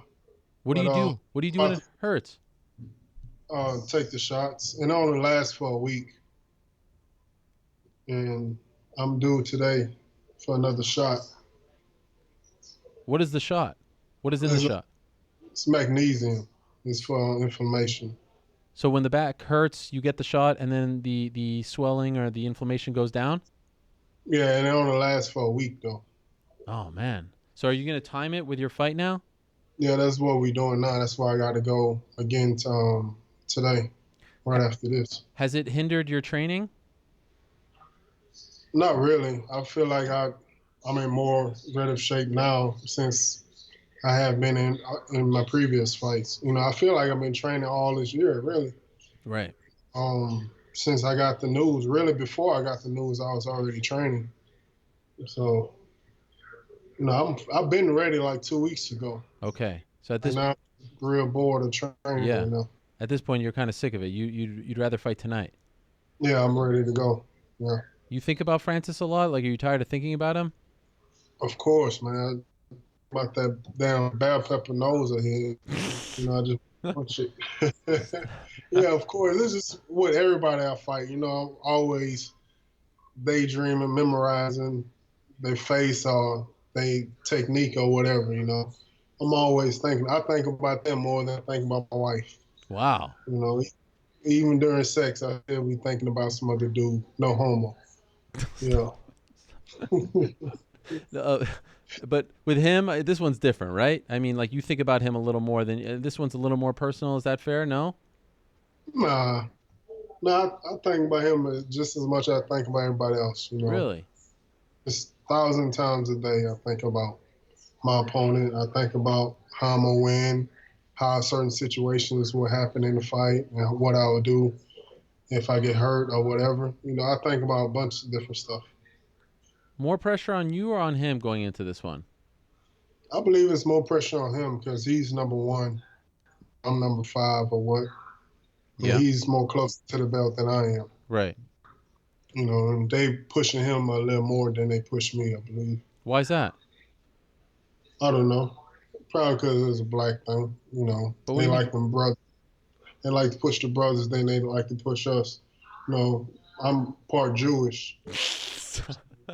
What do you do? What do you do when it hurts? Take the shots. And it only lasts for a week. And I'm due today for another shot. What is the shot? What is in the shot? It's magnesium. It's for inflammation. So when the back hurts, you get the shot, and then the swelling or the inflammation goes down? Yeah, and it only lasts for a week, though. Oh, man. So are you going to time it with your fight now? Yeah, that's what we're doing now. That's why I got to go again today, right after this. Has it hindered your training? Not really. I feel like I'm in more better shape now since I have been in my previous fights. I feel like I've been training all this year, really. Right. Since I got the news, really before I got the news, I was already training. So, I've been ready like 2 weeks ago. Okay. So at this and I'm real bored of training right now. At this point, you're kind of sick of it. You'd rather fight tonight. Yeah, I'm ready to go. Yeah. You think about Francis a lot? Like, are you tired of thinking about him? Of course, man. About that damn bell pepper nose ahead. I just punch it. Yeah, of course. This is what everybody I fight. I'm always daydreaming, memorizing their face or their technique or whatever, I'm always thinking. I think about them more than I think about my wife. Wow. Even during sex, I still be thinking about some other dude. No homo. Yeah. But with him, this one's different, right? I mean, like, you think about him a little more than this one's a little more personal. Is that fair? No? Nah. I think about him just as much as I think about everybody else. Really? It's 1,000 times a day I think about my opponent. I think about how I'm going to win, how certain situations will happen in the fight, and what I would do if I get hurt or whatever. I think about a bunch of different stuff. More pressure on you or on him going into this one? I believe it's more pressure on him because he's number 1. I'm number 5 or what. Yeah. And he's more close to the belt than I am. Right. And they pushing him a little more than they push me, I believe. Why is that? I don't know. Probably because it's a black thing, But they like them brothers. They like to push the brothers, then they like to push us. I'm part Jewish.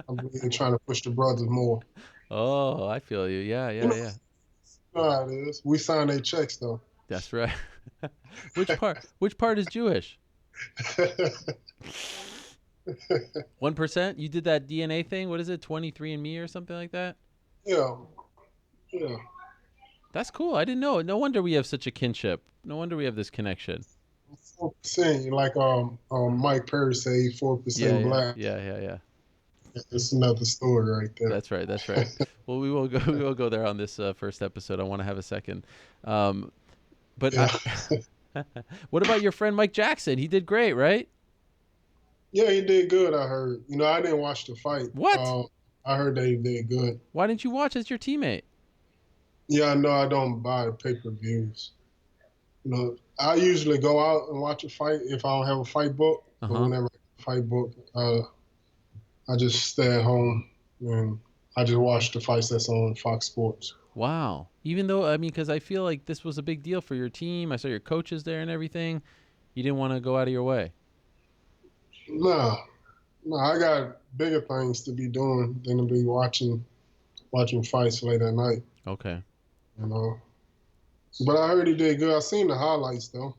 I'm really trying to push the brothers more. Oh, I feel you. Yeah. You know how it is. We sign their checks, though. That's right. Which part is Jewish? 1%? You did that DNA thing? What is it? 23andMe or something like that? Yeah. That's cool. I didn't know. No wonder we have such a kinship. No wonder we have this connection. 4%, like Mike Perry say, 4% black. Yeah. It's another story right there. That's right. Well, we will go there on this first episode. I want to have a second. But what about your friend Mike Jackson? He did great, right? Yeah, he did good, I heard. I didn't watch the fight. What? I heard that he did good. Why didn't you watch as your teammate? Yeah, I know I don't buy pay-per-views. I usually go out and watch a fight if I don't have a fight book. But whenever I have a fight book, I just stay at home and I just watch the fights that's on Fox Sports. Wow. Even though, because I feel like this was a big deal for your team. I saw your coaches there and everything. You didn't want to go out of your way. No, I got bigger things to be doing than to be watching fights late at night. Okay. But I heard he did good. I seen the highlights though.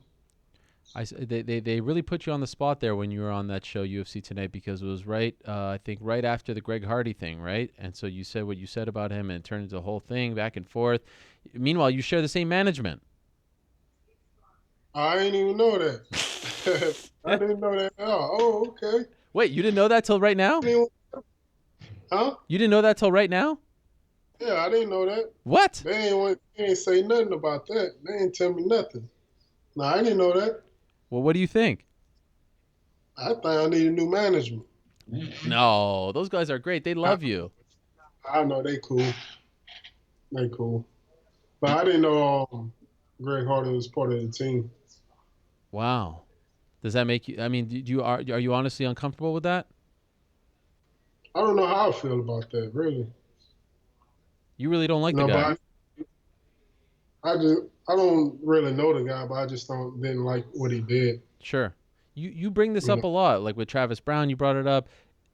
They really put you on the spot there when you were on that show UFC Tonight because it was right after the Greg Hardy thing, right? And so you said what you said about him and it turned into a whole thing back and forth. Meanwhile, you share the same management. I didn't even know that. I didn't know that at all. Oh, okay. Wait, you didn't know that till right now? Huh? You didn't know that till right now? Yeah, I didn't know that. What? They ain't say nothing about that. They ain't tell me nothing. No, I didn't know that. Well, what do you think? I think I need a new management. No, those guys are great. They love you. I know they cool. They cool. But I didn't know Greg Hardy was part of the team. Wow. Does that make you? Are you honestly uncomfortable with that? I don't know how I feel about that. Really. You really don't like the guy. I don't really know the guy, but I just didn't like what he did. Sure. You bring this up a lot, like with Travis Brown. You brought it up.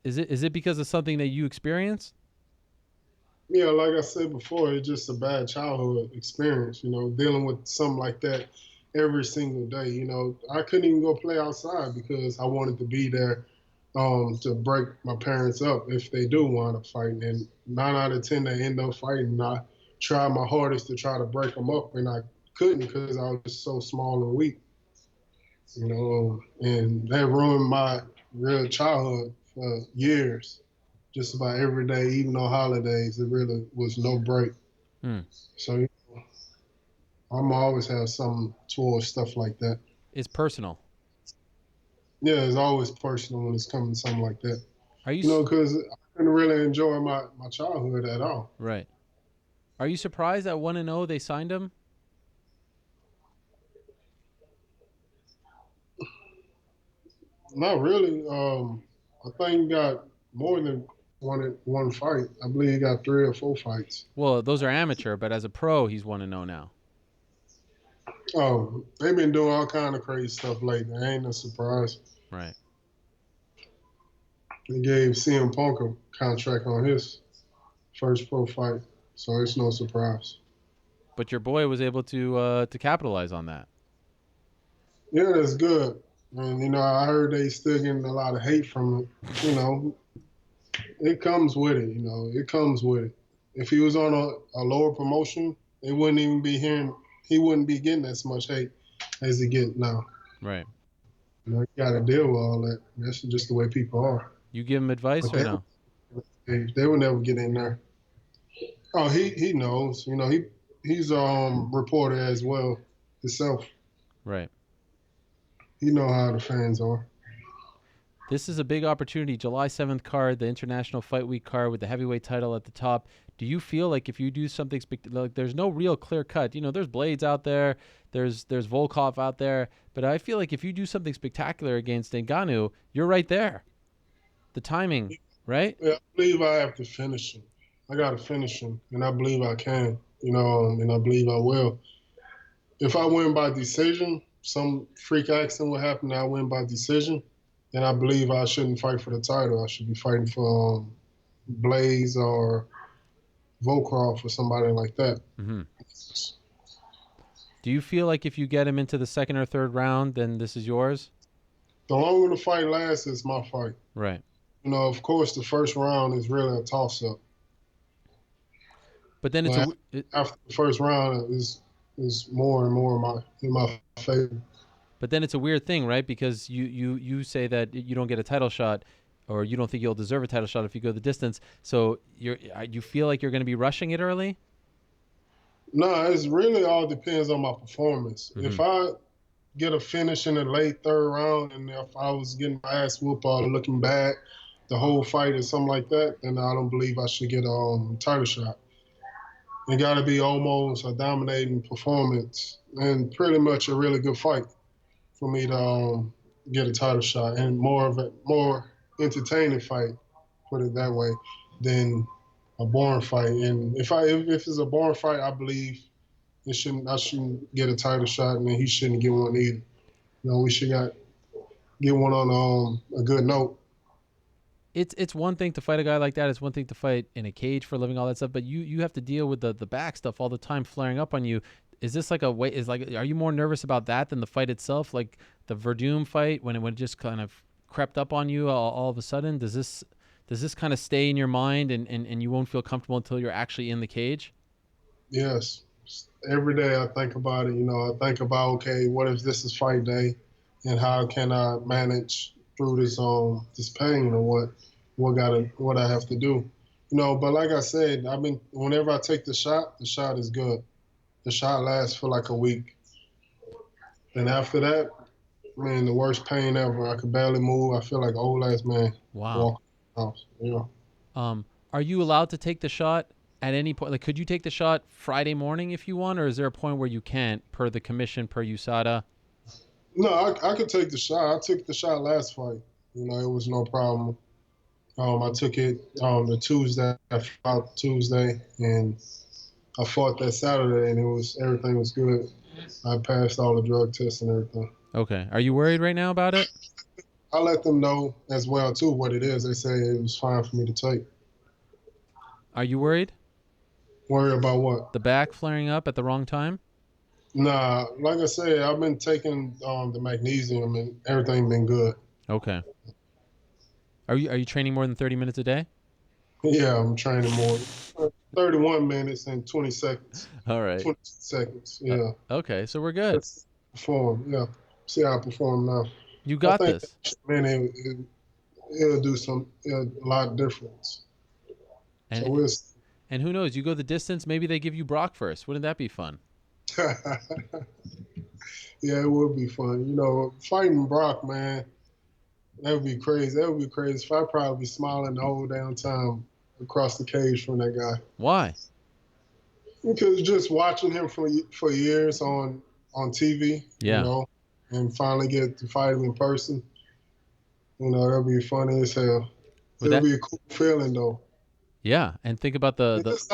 Is it because of something that you experienced? Yeah, like I said before, it's just a bad childhood experience, dealing with something like that every single day. I couldn't even go play outside because I wanted to be there to break my parents up if they do wind up fighting. And 9 out of 10, they end up fighting. And I tried my hardest to try to break them up, and I couldn't because I was just so small and weak, and that ruined my real childhood for years. Just about every day, even on holidays, it really was no break. Hmm. So I'm always have something towards stuff like that. It's personal. Yeah, it's always personal when it's coming to something like that. Are you Because I couldn't really enjoy my childhood at all. right? Are you surprised at 1-0 they signed him? Not really. I think he got more than one fight. I believe he got 3 or 4 fights. Well, those are amateur, but as a pro, he's 1-0 now. Oh, they've been doing all kind of crazy stuff lately. Ain't no surprise. Right. They gave CM Punk a contract on his first pro fight, so it's no surprise. But your boy was able to capitalize on that. Yeah, that's good. And I heard they still getting a lot of hate from it. It comes with it. It comes with it. If he was on a lower promotion, it wouldn't even be hearing. He wouldn't be getting as much hate as he get now. Right. You got to deal with all that. That's just the way people are. You give him advice But or no? They would never get in there. Oh, he knows. He's a reporter as well himself. Right. He know how the fans are. This is a big opportunity. July 7th card, the International Fight Week card with the heavyweight title at the top. Do you feel like if you do something like there's no real clear cut, there's Blades out there, there's Volkov out there, but I feel like if you do something spectacular against Ngannou, you're right there. The timing, right? Yeah, I believe I have to finish him. I got to finish him, and I believe I can, and I believe I will. If I win by decision, some freak accident will happen and I win by decision, then I believe I shouldn't fight for the title. I should be fighting for Blaze or Volkov or somebody like that. Mm-hmm. Do you feel like if you get him into the second or third round, then this is yours? The longer the fight lasts, it's my fight. Right. Of course, the first round is really a toss-up. But then after the first round is more and more in my favor. But then it's a weird thing, right? Because you say that you don't get a title shot, or you don't think you'll deserve a title shot if you go the distance. So you feel like you're going to be rushing it early? No, it's really all depends on my performance. Mm-hmm. If I get a finish in the late third round, and if I was getting my ass whooped or looking bad the whole fight or something like that, then I don't believe I should get a title shot. It got to be almost a dominating performance and pretty much a really good fight for me to get a title shot, and more entertaining fight, put it that way, than a boring fight. And if it's a boring fight, I believe I shouldn't get a title shot, and he shouldn't get one either. We should get one on a good note. It's one thing to fight a guy like that. It's one thing to fight in a cage for a living, all that stuff. But you have to deal with the back stuff all the time flaring up on you. Is this like are you more nervous about that than the fight itself? Like the Verdum fight when it just kind of crept up on you all of a sudden? Does this kind of stay in your mind and you won't feel comfortable until you're actually in the cage? Yes. Every day I think about it. I think about, okay, what if this is fight day, and how can I manage through this pain, or what I have to do. But like I said, whenever I take the shot is good. The shot lasts for like a week. And after that, man, the worst pain ever. I could barely move. I feel like an old ass man. Wow. Yeah. Are you allowed to take the shot at any point? Like, could you take the shot Friday morning if you want, or is there a point where you can't per the commission, per USADA? No, I could take the shot. I took the shot last fight. It was no problem. I took it the Tuesday. I fought Tuesday, and I fought that Saturday, and everything was good. I passed all the drug tests and everything. Okay. Are you worried right now about it? I let them know as well too what it is. They say it was fine for me to take. Are you worried? Worry about what? The back flaring up at the wrong time? Nah, like I said, I've been taking the magnesium and everything been good. Okay. Are you training more than 30 minutes a day? Yeah, I'm training more. 31 minutes and 20 seconds. All right. 20 seconds, yeah. Okay, so we're good. Perform, yeah. See how I perform now. You got this. Man, it'll do a lot of difference. And, so and who knows? You go the distance, maybe they give you Brock first. Wouldn't that be fun? Yeah, it would be fun. You know, fighting Brock, man, that would be crazy. That would be crazy. I'd probably be smiling the whole damn time across the cage from that guy. Why? Because just watching him for years on TV, yeah. You know, and finally get to fight him in person, you know, that'd be funny as hell. It'd be a cool feeling, though. Yeah, and think about It's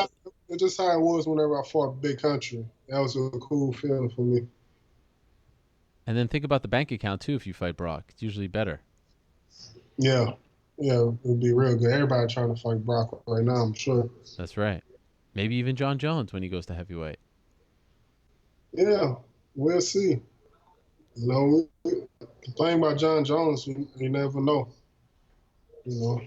just how it was whenever I fought Big Country. That was a cool feeling for me. And then think about the bank account, too, if you fight Brock. It's usually better. Yeah, it'd be real good. Everybody trying to fight Brock right now, I'm sure. That's right. Maybe even John Jones when he goes to heavyweight. Yeah, we'll see. You know, the thing about John Jones, you never know. You know.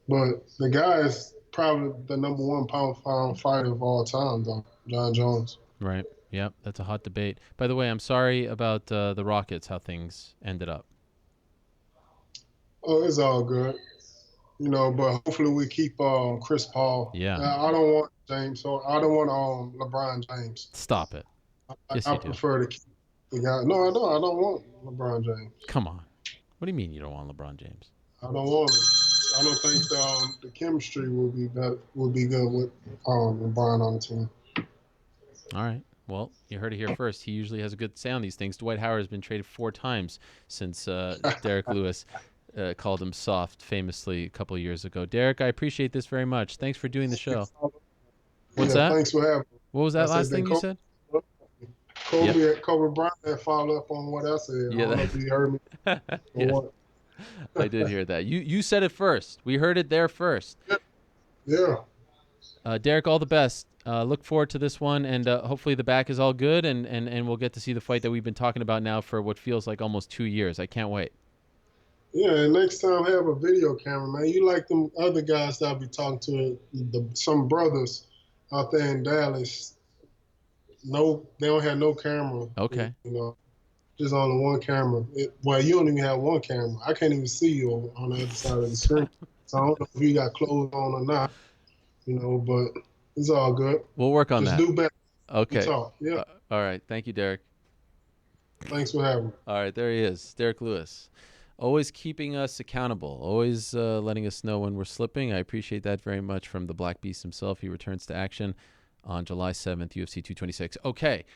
But the guy is probably the number one pound fighter of all time, though, John Jones. Right. Yep, that's a hot debate. By the way, I'm sorry about the Rockets, how things ended up. Oh, it's all good. You know, but hopefully we keep Chris Paul. Yeah. I don't want James, so I don't want LeBron James. Stop it. Yes, I prefer to keep the guy. No, I don't. I don't want LeBron James. Come on. What do you mean you don't want LeBron James? I don't want him. I don't think the chemistry will be good with LeBron on the team. All right. Well, you heard it here first. He usually has a good say on these things. Dwight Howard has been traded 4 times since Derrick Lewis called him soft famously a couple of years ago. Derrick, I appreciate this very much. Thanks for doing the show. What's that? Thanks for having me. What was that last thing you said? Kobe Bryant had followed up on what I said. Yeah, I don't know if you heard me. Yeah. I did hear that. You said it first. We heard it there first. Yeah. Derrick, all the best. Look forward to this one, and hopefully the back is all good, and we'll get to see the fight that we've been talking about now for what feels like almost 2 years. I can't wait. Yeah, and next time have a video camera, man. You like them other guys that I'll be talking to, some brothers out there in Dallas. No, they don't have no camera. Okay. You know, just only one camera. Well, you don't even have one camera. I can't even see you on the other side of the screen. So I don't know if you got clothes on or not. You know, but it's all good. We'll work on that. Just do better. Okay. Talk. Yeah. All right. Thank you, Derrick. Thanks for having me. All right. There he is, Derrick Lewis. Always keeping us accountable, always letting us know when we're slipping. I appreciate that very much from the Black Beast himself. He returns to action on July 7th, UFC 226. Okay,